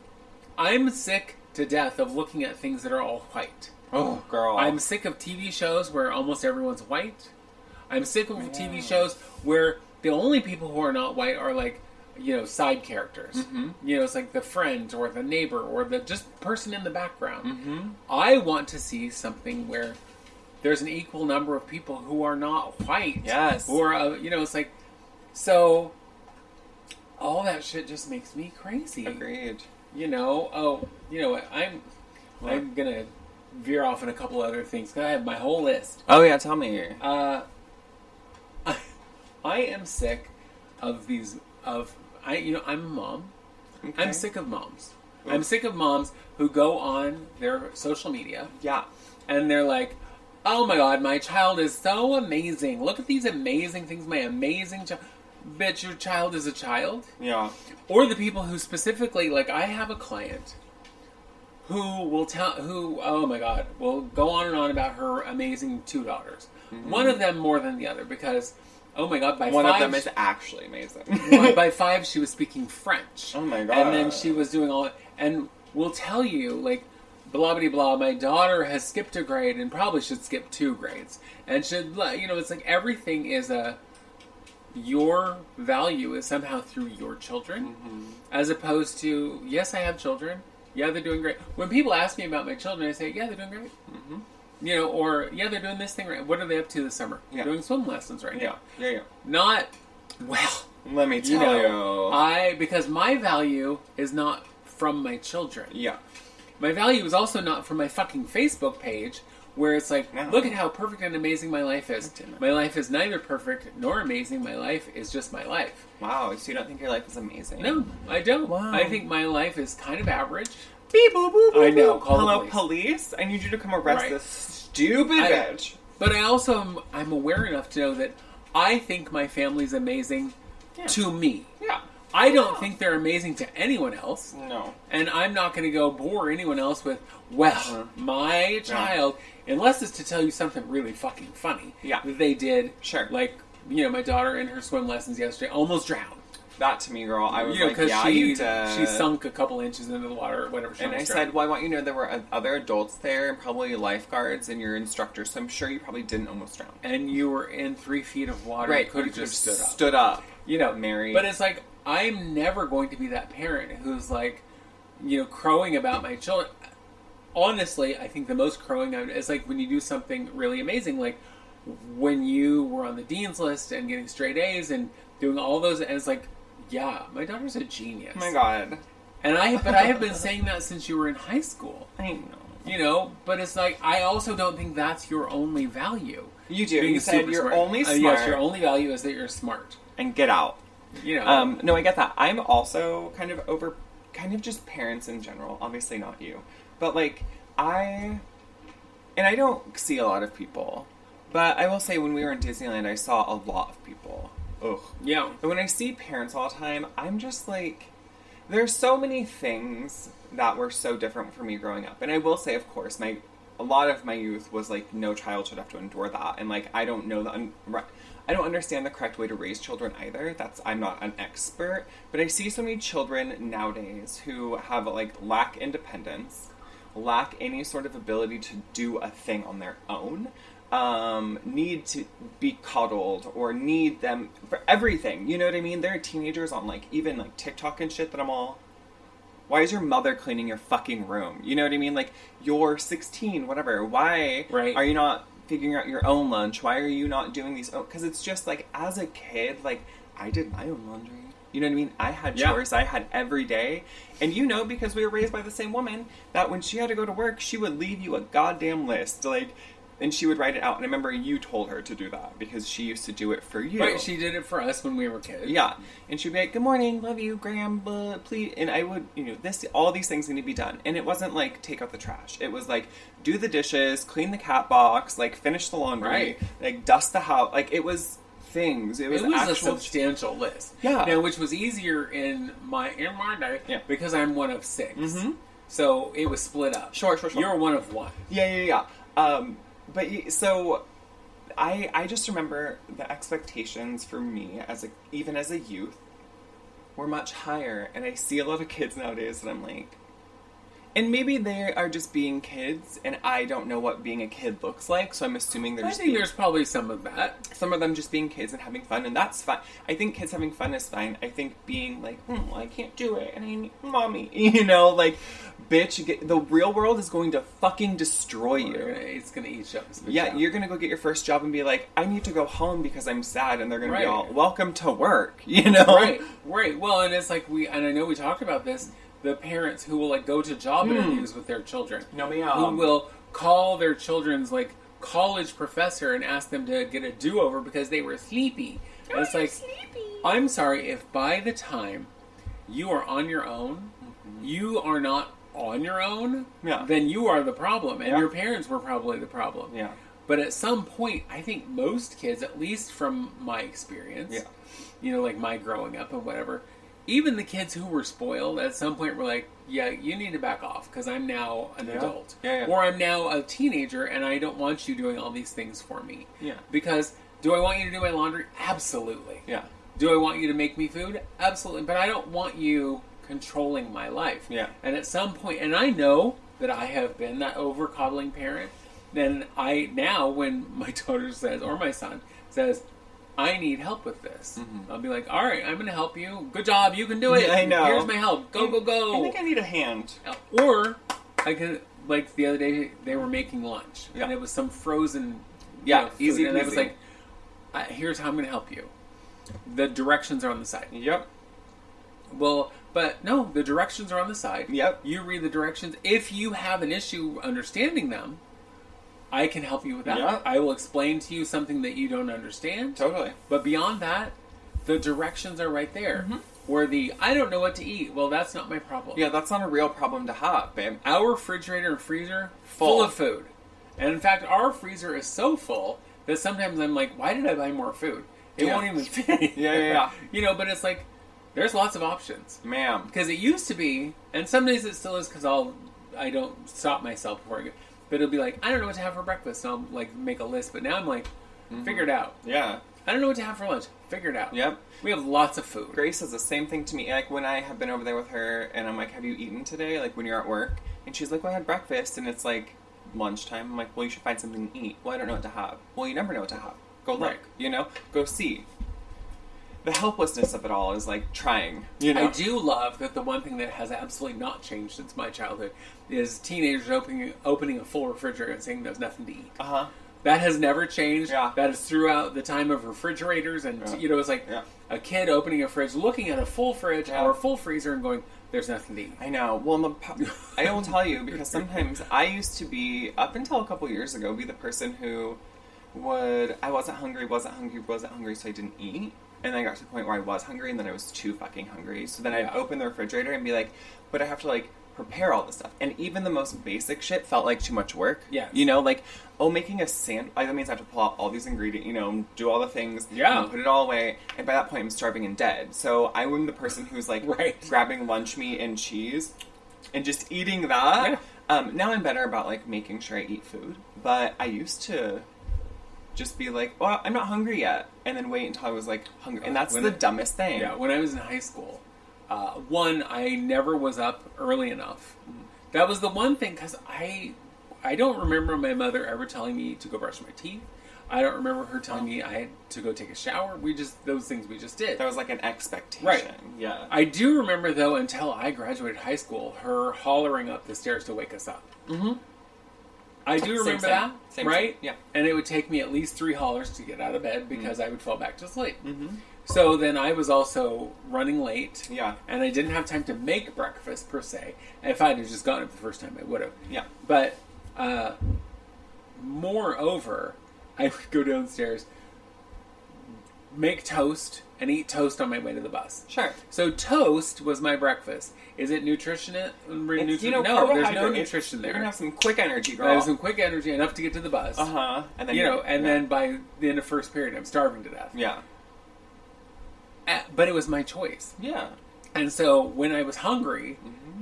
I'm sick to death of looking at things that are all white. Oh, girl. I'm sick of TV shows where almost everyone's white. I'm sick of TV shows where the only people who are not white are like, you know, side characters. You know, it's like the friend or the neighbor or the just person in the background. I want to see something where there's an equal number of people who are not white. Yes. Who are, you know, it's like, so all that shit just makes me crazy. Agreed. You know, you know what, I'm going to veer off in a couple other things because I have my whole list. Oh, yeah, tell me. I am sick of I'm a mom. Okay. I'm sick of moms. Ooh. I'm sick of moms who go on their social media. Yeah. And they're like, oh my god, my child is so amazing. Look at these amazing things, my amazing child. Bitch, your child is a child? Yeah. Or the people who specifically, like, I have a client who oh my god, will go on and on about her amazing 2 daughters. One of them more than the other because, oh my god, by one 5... of them is actually amazing. By 5, she was speaking French. Oh my god. And then she was doing all... And we'll tell you, like, blah, blah, blah, my daughter has skipped a grade and probably should skip 2 grades. And should, you know, it's like everything is your value is somehow through your children, as opposed to, yes, I have children. Yeah, they're doing great. When people ask me about my children, I say, yeah, they're doing great. You know, or, yeah, they're doing this thing right. What are they up to this summer? Yeah. Doing swim lessons right now. Yeah. Not, well, let me tell you. Because my value is not from my children. Yeah. My value is also not from my fucking Facebook page, where it's like, look at how perfect and amazing my life is. My life is neither perfect nor amazing. My life is just my life. Wow, so you don't think your life is amazing? No, I don't. Wow. I think my life is kind of average. Beep, boop, boop, boop, I know. Call Hello, the police. I need you to come arrest this stupid bitch. But I also I'm aware enough to know that I think my family's amazing to me. Yeah. I don't think they're amazing to anyone else. No. And I'm not going to go bore anyone else with, well, my child, unless it's to tell you something really fucking funny. Yeah. That they did. Sure. Like, you know, my daughter in her swim lessons yesterday almost drowned. That to me, girl, I was like, because yeah, she you did. she sunk a couple inches into the water, or whatever. And I said, well, I want you to know there were other adults there, and probably lifeguards and your instructors, so I'm sure you probably didn't almost drown. And you were in 3 feet of water. Right, You could have just stood up. You know, Mary. But it's like, I'm never going to be that parent who's like, crowing about my children. Honestly, I think the most crowing is like when you do something really amazing, like when you were on the dean's list and getting straight A's and doing all those, and it's like, yeah, my daughter's a genius. Oh my God. And I have been saying that since you were in high school. I know. But it's like, I also don't think that's your only value. You do. You said you're only smart. Yes, your only value is that you're smart. And get out. No, I get that. I'm also kind of just parents in general. Obviously not you. But like, I don't see a lot of people. But I will say when we were in Disneyland, I saw a lot of people. Ugh. Yeah. And when I see parents all the time, I'm just like, there's so many things that were so different for me growing up. And I will say, of course, a lot of my youth was like, no child should have to endure that. And like, I don't understand the correct way to raise children either. I'm not an expert. But I see so many children nowadays who have like lack independence, lack any sort of ability to do a thing on their own. Need to be coddled or need them for everything. You know what I mean? There are teenagers on like even like TikTok and shit that I'm all, why is your mother cleaning your fucking room? You know what I mean? Like, you're 16, whatever. Why are you not figuring out your own lunch? Why are you not doing these? Because it's just like, as a kid, like, I did my own laundry. You know what I mean? I had chores I had every day. And because we were raised by the same woman, that when she had to go to work, she would leave you a goddamn list. Like, and she would write it out. And I remember you told her to do that because she used to do it for you. Right, she did it for us when we were kids. Yeah. And she'd be like, good morning, love you, Graham, please. And I would, all these things need to be done. And it wasn't like, take out the trash. It was like, do the dishes, clean the cat box, like, finish the laundry, like, dust the house. Like, it was things. It was a substantial list. Yeah. Now, which was easier in my day because I'm one of 6. Mm-hmm. So it was split up. Sure. You're one of 1. Yeah. But so I just remember the expectations for me even as a youth were much higher, and I see a lot of kids nowadays that I'm like, and maybe they are just being kids, and I don't know what being a kid looks like, so I'm assuming I think there's probably some of that. Some of them just being kids and having fun, and that's fine. I think kids having fun is fine. I think being like, I can't do it, and I need mommy, like, bitch, the real world is going to fucking destroy you. It's going to eat you up. Yeah, you're going to go get your first job and be like, I need to go home because I'm sad, and they're going to be all, welcome to work, Right. Well, and it's like and I know we talked about this, the parents who will like go to job interviews with their children. Who will call their children's like college professor and ask them to get a do-over because they were sleepy. And it's like, sleepy. I'm sorry, if by the time you are on your own, you are not on your own, then you are the problem. And your parents were probably the problem. Yeah. But at some point, I think most kids, at least from my experience, like my growing up and whatever, even the kids who were spoiled at some point were like, yeah, you need to back off because I'm now an adult. Or I'm now a teenager and I don't want you doing all these things for me. Yeah. Because do I want you to do my laundry? Absolutely. Yeah. Do I want you to make me food? Absolutely. But I don't want you controlling my life. Yeah. And at some point, and I know that I have been that over-coddling parent, then now when my daughter says, or my son says, I need help with this. I'll be like, all right, I'm going to help you. Good job, you can do it. I know. Here's my help. Go. I think I need a hand. Or I could, like the other day, they were making lunch, and it was some frozen food, easy. And I was like, here's how I'm going to help you. The directions are on the side. Yep. Well, but no, the directions are on the side. Yep. You read the directions. If you have an issue understanding them, I can help you with that. Yeah. I will explain to you something that you don't understand. Totally. But beyond that, the directions are right there. Where I don't know what to eat. Well, that's not my problem. Yeah, that's not a real problem to have, babe. Our refrigerator and freezer, full of food. And in fact, our freezer is so full that sometimes I'm like, why did I buy more food? It won't even fit. Yeah. But it's like, there's lots of options. Ma'am. Because it used to be, and some days it still is because I don't stop myself before I go. But it'll be like, I don't know what to have for breakfast, so I'll like make a list. But now I'm like, figure it out. Yeah. I don't know what to have for lunch. Figure it out. Yep. We have lots of food. Grace does the same thing to me. Like, when I have been over there with her, and I'm like, have you eaten today? Like, when you're at work? And she's like, well, I had breakfast, and it's like lunchtime. I'm like, well, you should find something to eat. Well, I don't know what to have. Well, you never know what to have. Go look, Right. you know? Go see. The helplessness of it all is, like, trying, you know? I do love that the one thing that has absolutely not changed since my childhood is teenagers opening a full refrigerator and saying there's nothing to eat. Uh-huh. That has never changed. Yeah. That is throughout the time of refrigerators, and it's like a kid opening a fridge, looking at a full fridge or a full freezer, and going, "There's nothing to eat." I know. Well, I will tell you, because sometimes I used to be, up until a couple years ago, be the person who I wasn't hungry, so I didn't eat. And then I got to the point where I was hungry, and then I was too fucking hungry. So then I'd open the refrigerator and be like, but I have to, like, prepare all this stuff. And even the most basic shit felt like too much work. Yes. You know, like, making a sandwich, that means I have to pull out all these ingredients, do all the things, put it all away. And by that point, I'm starving and dead. So I'm the person who's, like, grabbing lunch meat and cheese and just eating that. Yeah. Now I'm better about, like, making sure I eat food. But I used to just be like, well, I'm not hungry yet. And then wait until I was, like, hungry. And that's the dumbest thing. Yeah, when I was in high school, I never was up early enough. That was the one thing, because I don't remember my mother ever telling me to go brush my teeth. I don't remember her telling me I had to go take a shower. Those things we just did. That was like an expectation. Right. Yeah. I do remember, though, until I graduated high school, her hollering up the stairs to wake us up. Mm-hmm. I do remember that, right? Same. Yeah. And it would take me at least 3 hollers to get out of bed because I would fall back to sleep. Mm-hmm. So then I was also running late. Yeah. And I didn't have time to make breakfast, per se. And if I had just gotten it the first time, I would have. Yeah. But, moreover, I would go downstairs, make toast, and eat toast on my way to the bus. Sure. So toast was my breakfast. Is it nutritional? No, there's no nutrition there. You're going to have some quick energy, girl. I have some quick energy, enough to get to the bus. Uh-huh. And then then by the end of first period, I'm starving to death. Yeah. But it was my choice. Yeah. And so when I was hungry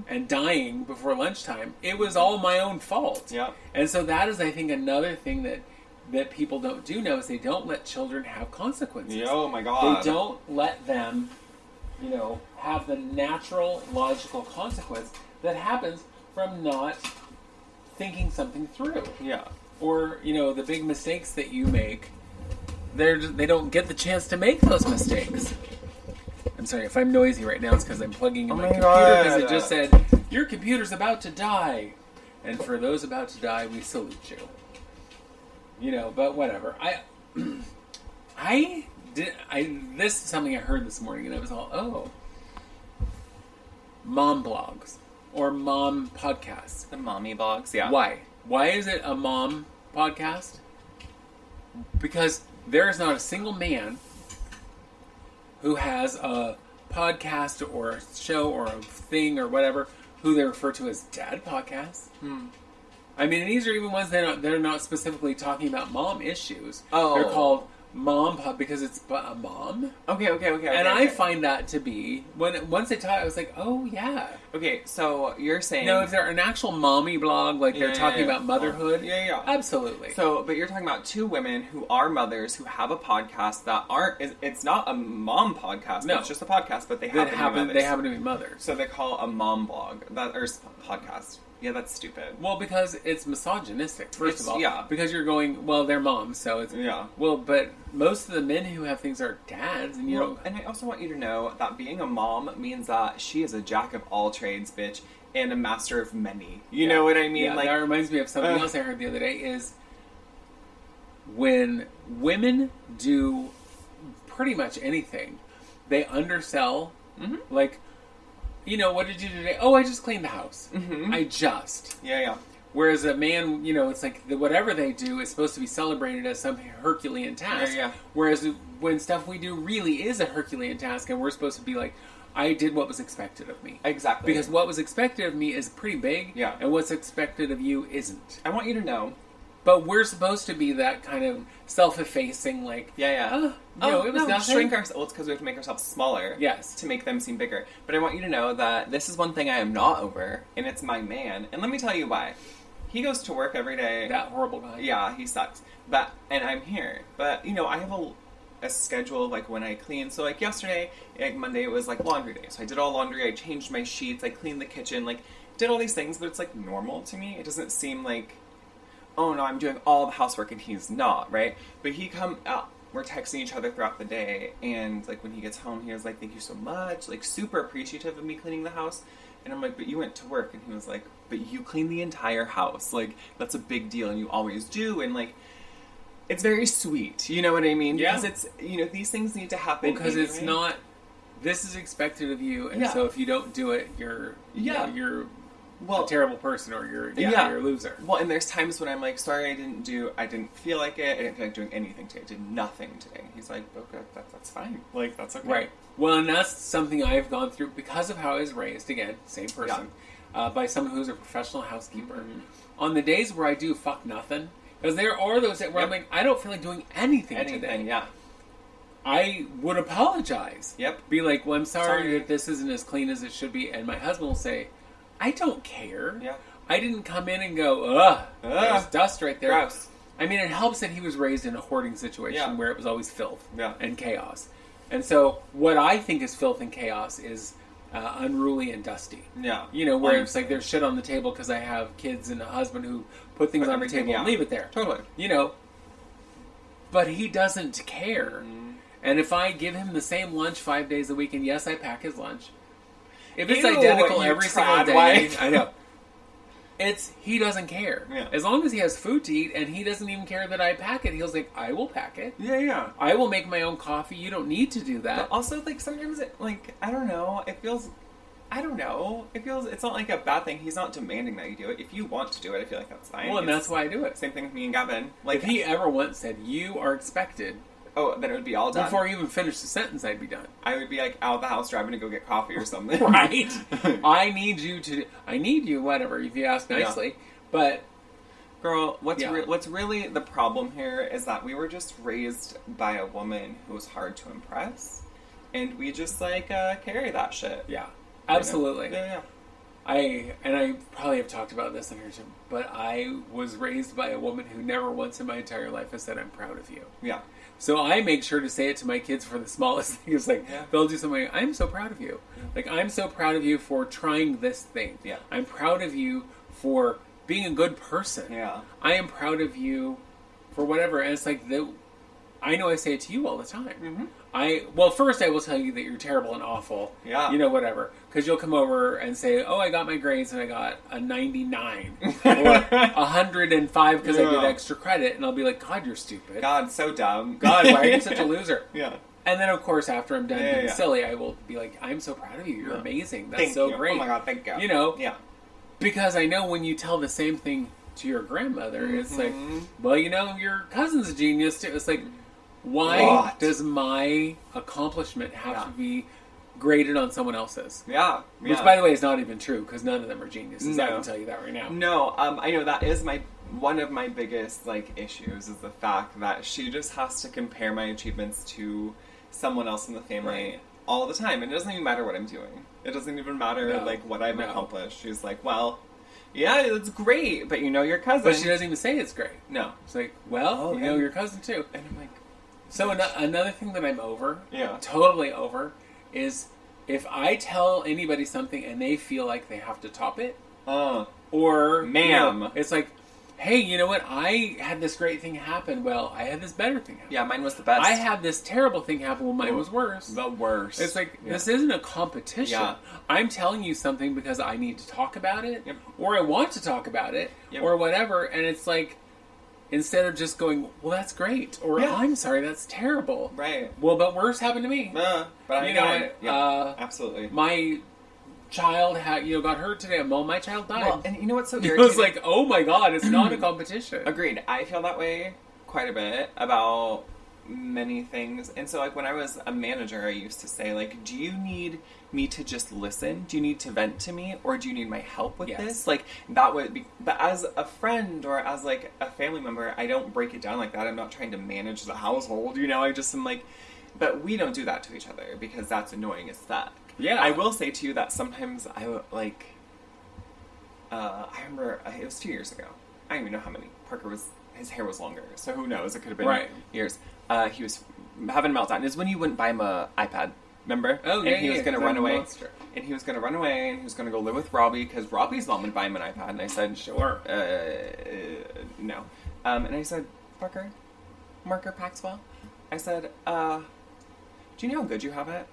and dying before lunchtime, it was all my own fault. Yeah. And so that is, I think, another thing that people don't do now is they don't let children have consequences. Oh my God. They don't let them, have the natural, logical consequence that happens from not thinking something through. Yeah. Or, the big mistakes that you make, they don't get the chance to make those mistakes. I'm sorry, if I'm noisy right now, it's because I'm plugging in my computer because it just said, your computer's about to die. And for those about to die, we salute you. But whatever. This is something I heard this morning, and I was all, mom blogs or mom podcasts. The mommy blogs, yeah. Why? Why is it a mom podcast? Because there is not a single man who has a podcast or a show or a thing or whatever who they refer to as dad podcasts. I mean, and these are even ones they're not specifically talking about mom issues. Oh. They're called mom because it's a mom. Okay. And I find that to be once they talk, I was like, oh yeah. Okay, so you're saying if they're an actual mommy blog, like they're talking about motherhood, absolutely. So, but you're talking about two women who are mothers who have a podcast that it's not a mom podcast. No, it's just a podcast, but they happen to be mothers. So they call it a mom blog or podcast. Yeah, that's stupid. Well, because it's misogynistic, first of all. Yeah. Because you're going, well, they're moms, so it's... Yeah. Well, but most of the men who have things are dads, and And I also want you to know that being a mom means that she is a jack of all trades, bitch, and a master of many. You know what I mean? Yeah, that reminds me of something else I heard the other day, is when women do pretty much anything, they undersell, like... what did you do today? Oh, I just cleaned the house. Mm-hmm. I just. Yeah. Whereas a man, it's like whatever they do is supposed to be celebrated as some Herculean task. Yeah. Whereas when stuff we do really is a Herculean task, and we're supposed to be like, I did what was expected of me. Exactly. Because what was expected of me is pretty big. Yeah. And what's expected of you isn't. I want you to know. But we're supposed to be that kind of self-effacing, like... Yeah. It was nothing. Shrink ourselves. Well, it's because we have to make ourselves smaller. Yes. To make them seem bigger. But I want you to know that this is one thing I am not over, and it's my man. And let me tell you why. He goes to work every day. That horrible guy. Yeah, he sucks. And I'm here. But, I have a schedule of like when I clean. So like yesterday, like Monday, it was like laundry day. So I did all laundry. I changed my sheets. I cleaned the kitchen. Like did all these things, but it's like normal to me. It doesn't seem like, oh no, I'm doing all the housework and he's not, right? But he come out. We're texting each other throughout the day, and like when he gets home, he was like, "Thank you so much," like super appreciative of me cleaning the house. And I'm like, "But you went to work," and he was like, "But you cleaned the entire house. Like that's a big deal, and you always do." And like, it's very sweet. You know what I mean? Yeah. Because it's these things need to happen because anyway. it's not. This is expected of you, and Yeah. so if you don't do it, you're you're a terrible person, or you're a loser. Well, and there's times when I'm like, sorry, I didn't feel like it. I didn't feel like doing anything today. I did nothing today. He's like, okay, that's fine. Like, that's okay. Right. Well, and that's something I've gone through because of how I was raised. Again, same person, by someone who's a professional housekeeper. Mm-hmm. On the days where I do fuck nothing, because there are those where I'm like, I don't feel like doing anything today. Yeah. I would apologize. Yep. Be like, well, I'm sorry that this isn't as clean as it should be. And my husband will say, I don't care. Yeah. I didn't come in and go, ugh, there's dust right there. Gross. I mean, it helps that he was raised in a hoarding situation where it was always filth Yeah. and chaos. And so what I think is filth and chaos is unruly and dusty. Yeah. You know, where it's like there's shit on the table because I have kids and a husband who put things on the table and leave it there. Totally. You know, but he doesn't care. Mm-hmm. And if I give him the same lunch 5 days a week, and yes, I pack his lunch. If it's Ew, identical you every single trad day, wife. I know. He doesn't care. Yeah. As long as he has food to eat, and he doesn't even care that I pack it. He's like, I will pack it. Yeah. I will make my own coffee. You don't need to do that. But also, like, sometimes it, like, I don't know, it's not like a bad thing. He's not demanding that you do it. If you want to do it, I feel like that's fine. Well, and that's why I do it. Same thing with me and Gavin. Like, If he ever once said, you are expected, then it would be all done. before he even finished the sentence, I'd be done. I would be, like, out of the house driving to go get coffee or something. Right? I need you, whatever, if you ask nicely. Yeah. But, Girl, what's really the problem here is that we were just raised by a woman who was hard to impress. And we just, like, carry that shit. yeah, absolutely. You know? Yeah. I probably have talked about this in here too, but I was raised by a woman who never once in my entire life has said, I'm proud of you. Yeah. So I make sure to say it to my kids for the smallest things. Like, they'll do something, I'm so proud of you. Like, I'm so proud of you for trying this thing. Yeah. I'm proud of you for being a good person. Yeah. I am proud of you for whatever. And it's like, I know I say it to you all the time. Mm-hmm. First I will tell you that you're terrible and awful. Yeah. You know, whatever. Because you'll come over and say, oh, I got my grades and I got a 99. Or 105 because I did extra credit. And I'll be like, God, you're stupid. God, so dumb. God, why are you such a loser? Yeah. And then, of course, after I'm done being Yeah. silly, I will be like, I'm so proud of you. You're amazing. That's Thank so you. great. Oh my God, thank you. You know? Yeah. Because I know when you tell the same thing to your grandmother, it's like, well, you know, your cousin's a genius too. It's like, why does my accomplishment have to be graded on someone else's? Yeah. Which, by the way, is not even true, because none of them are geniuses. I can tell you that right now. No, I know that is one of my biggest, like, issues is the fact that she just has to compare my achievements to someone else in the family all the time. And it doesn't even matter what I'm doing. It doesn't even matter, like, what I've accomplished. She's like, well, yeah, it's great, but you know your cousin. But she doesn't even say it's great. No. It's like, well, you know your cousin too. And I'm like... So another thing that I'm over, Yeah. totally over, is if I tell anybody something and they feel like they have to top it, or... Ma'am. You know, it's like, hey, you know what? I had this great thing happen. Well, I had this better thing happen. Yeah, mine was the best. I had this terrible thing happen. Well, mine was worse. The worst. It's like, this isn't a competition. Yeah. I'm telling you something because I need to talk about it, Yep. or I want to talk about it, or whatever, and it's like, instead of just going, well, that's great, or I'm sorry, that's terrible. Right. Well, but worse happened to me. But I You know what? absolutely. My child got hurt today. Well, my child died. Well, and you know what's so It irritating? was like, oh my God, it's not a competition. Agreed. I feel that way quite a bit about many things. And so, like, when I was a manager, I used to say, like, do you need me to just listen? Do you need to vent to me? Or do you need my help with this? Like, that would be... But as a friend or as, like, a family member, I don't break it down like that. I'm not trying to manage the household, you know? I just am like... But we don't do that to each other because that's annoying as fuck. Yeah. I will say, too, that sometimes I, like... I remember... It was 2 years ago. I don't even know how many. Parker was his hair was longer, so who knows? It could have been Right. years. He was having a meltdown. Is when you wouldn't buy him a iPad, remember? Oh, and yeah, he was yeah, going to 'cause run I'm a away. monster. And he was going to run away, and he was going to go live with Robbie, because Robbie's mom would buy him an iPad. And I said, Sure. No. And I said, Marker Paxwell? I said, do you know how good you have it?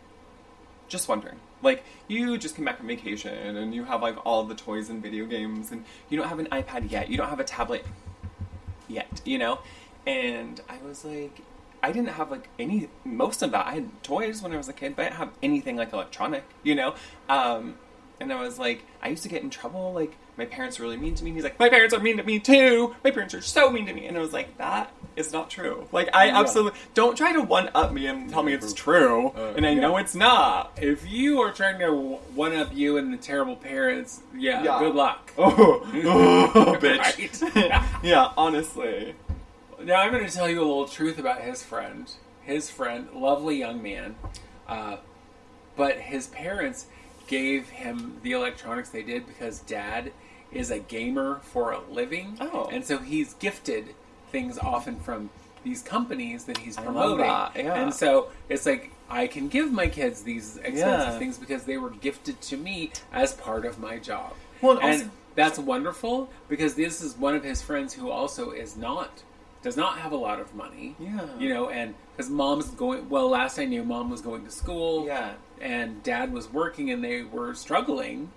Just wondering. Like, you just came back from vacation, and you have, like, all the toys and video games, and you don't have an iPad yet. You don't have a tablet yet, you know? And I was like, I didn't have, like, most of that. I had toys when I was a kid, but I didn't have anything, like, electronic, you know? And I was like, I used to get in trouble, like, my parents were really mean to me. And he's like, my parents are mean to me, too! My parents are so mean to me! And I was like, that is not true. Like, I absolutely... Don't try to one-up me and tell me it's true, and I know it's not. If you are trying to one-up you and the terrible parents, good luck. Oh, bitch. Right. Yeah, honestly. Now, I'm going to tell you a little truth about his friend. His friend, lovely young man, but his parents gave him the electronics they did because Dad is a gamer for a living. Oh. And so he's gifted things often from these companies that he's promoting. I love that, yeah. And so it's like, I can give my kids these expensive Yeah. things because they were gifted to me as part of my job. Well, and also, that's wonderful because this is one of his friends who also does not have a lot of money. Yeah. You know, and because last I knew, Mom was going to school. Yeah. And Dad was working and they were struggling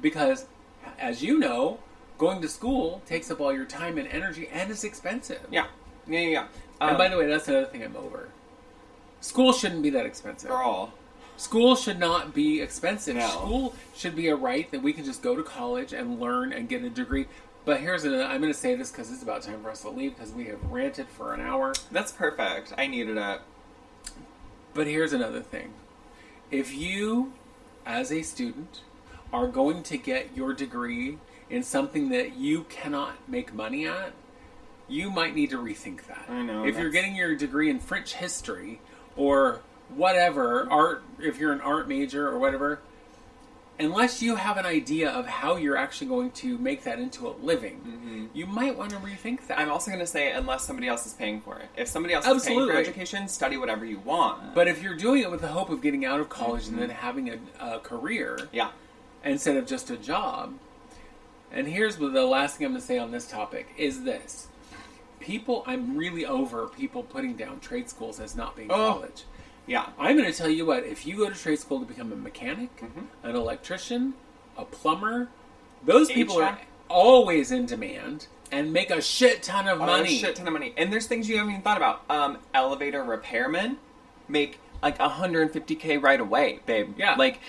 because, as you know, going to school takes up all your time and energy and it's expensive. Yeah. And by the way, that's another thing I'm over. School shouldn't be that expensive. Girl. School should not be expensive. No. School should be a right that we can just go to college and learn and get a degree. But here's another, I'm going to say this because it's about time for us to leave because we have ranted for an hour. That's perfect. I needed it. But here's another thing. If you, as a student, are going to get your degree in something that you cannot make money at, you might need to rethink that. I know. If you're getting your degree in French history or whatever, art, if you're an art major or whatever, unless you have an idea of how you're actually going to make that into a living, you might want to rethink that. I'm also going to say, unless somebody else is paying for it. If somebody else is paying for education, study whatever you want. But if you're doing it with the hope of getting out of college and then having a career, instead of just a job, and here's the last thing I'm going to say on this topic, is this. I'm really over people putting down trade schools as not being college. Yeah. I'm going to tell you what, if you go to trade school to become a mechanic, an electrician, a plumber, those people are always in demand and make a shit ton of money. A shit ton of money. And there's things you haven't even thought about. Elevator repairmen make like $150K right away, babe. Yeah. Like,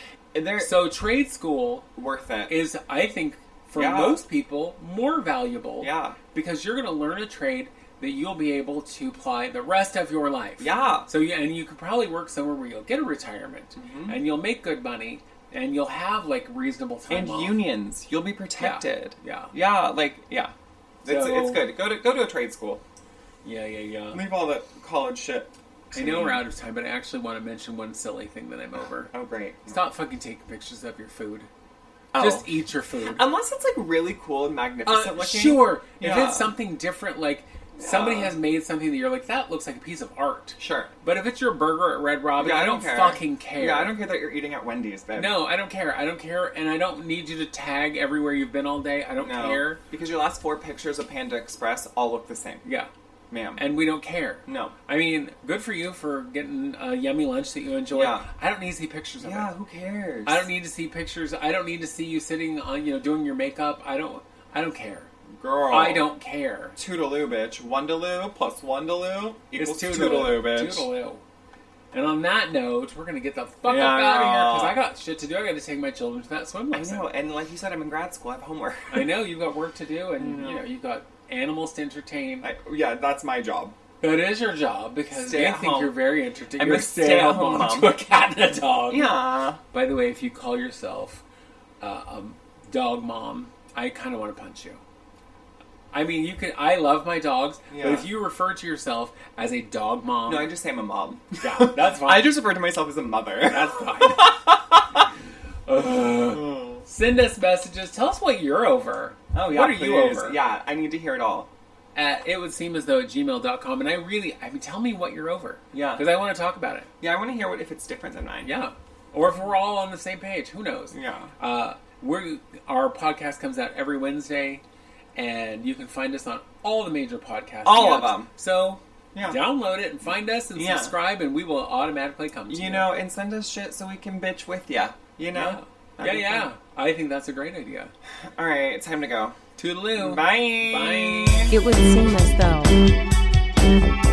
so trade school worth it. Is, I think, for most people, more valuable. Yeah. Because you're going to learn a trade that you'll be able to apply the rest of your life. Yeah. So you could probably work somewhere where you'll get a retirement and you'll make good money and you'll have like reasonable time off. Unions. You'll be protected. Yeah. It's good. Go to a trade school. Yeah. Leave all that college shit. I know we're out of time, but I actually want to mention one silly thing that I'm over. Oh, great. Stop fucking taking pictures of your food. Oh. Just eat your food. Unless it's like really cool and magnificent looking. Sure. Yeah. If it's something different, like somebody has made something that you're like, that looks like a piece of art. Sure. But if it's your burger at Red Robin, I don't fucking care. Yeah, I don't care that you're eating at Wendy's, babe. No, I don't care. And I don't need you to tag everywhere you've been all day. I don't care. Because your last 4 pictures of Panda Express all look the same. Yeah. Ma'am. And we don't care. No. I mean, good for you for getting a yummy lunch that you enjoy. Yeah. I don't need to see pictures of it. Yeah, who cares? I don't need to see pictures. I don't need to see you sitting on, doing your makeup. I don't care. Girl. I don't care. Toodaloo, bitch. One-daloo plus one-daloo equals toodaloo, bitch. Toodaloo. And on that note, we're going to get the fuck up out of here because I got shit to do. I got to take my children to that swim lesson. I know, and like you said, I'm in grad school. I have homework. I know, you've got work to do, and you've got animals to entertain. That's my job. That is your job because stay they at think home. you're very entertaining. I'm You're a stay-at-home mom mom to a cat and a dog. Yeah. By the way, if you call yourself a dog mom, I kind of want to punch you. I mean, you can. I love my dogs, but if you refer to yourself as a dog mom, no, I just say I'm a mom. Yeah, that's fine. I just refer to myself as a mother. That's fine. Send us messages. Tell us what you're over. Oh yeah, what are please. you over? Yeah, I need to hear it all. at itwouldseemasthough@gmail.com. And I mean, tell me what you're over. Yeah. Because I want to talk about it. Yeah, I want to hear if it's different than mine. Yeah. Or if we're all on the same page. Who knows? Yeah. Our podcast comes out every Wednesday, and you can find us on all the major podcasts. All of them. So Yeah. download it and find us and subscribe, and we will automatically come to you. You know, and send us shit so we can bitch with you. You know? Yeah. I think that's a great idea. All right, it's time to go. Toodaloo. Bye. Bye. It would seem as though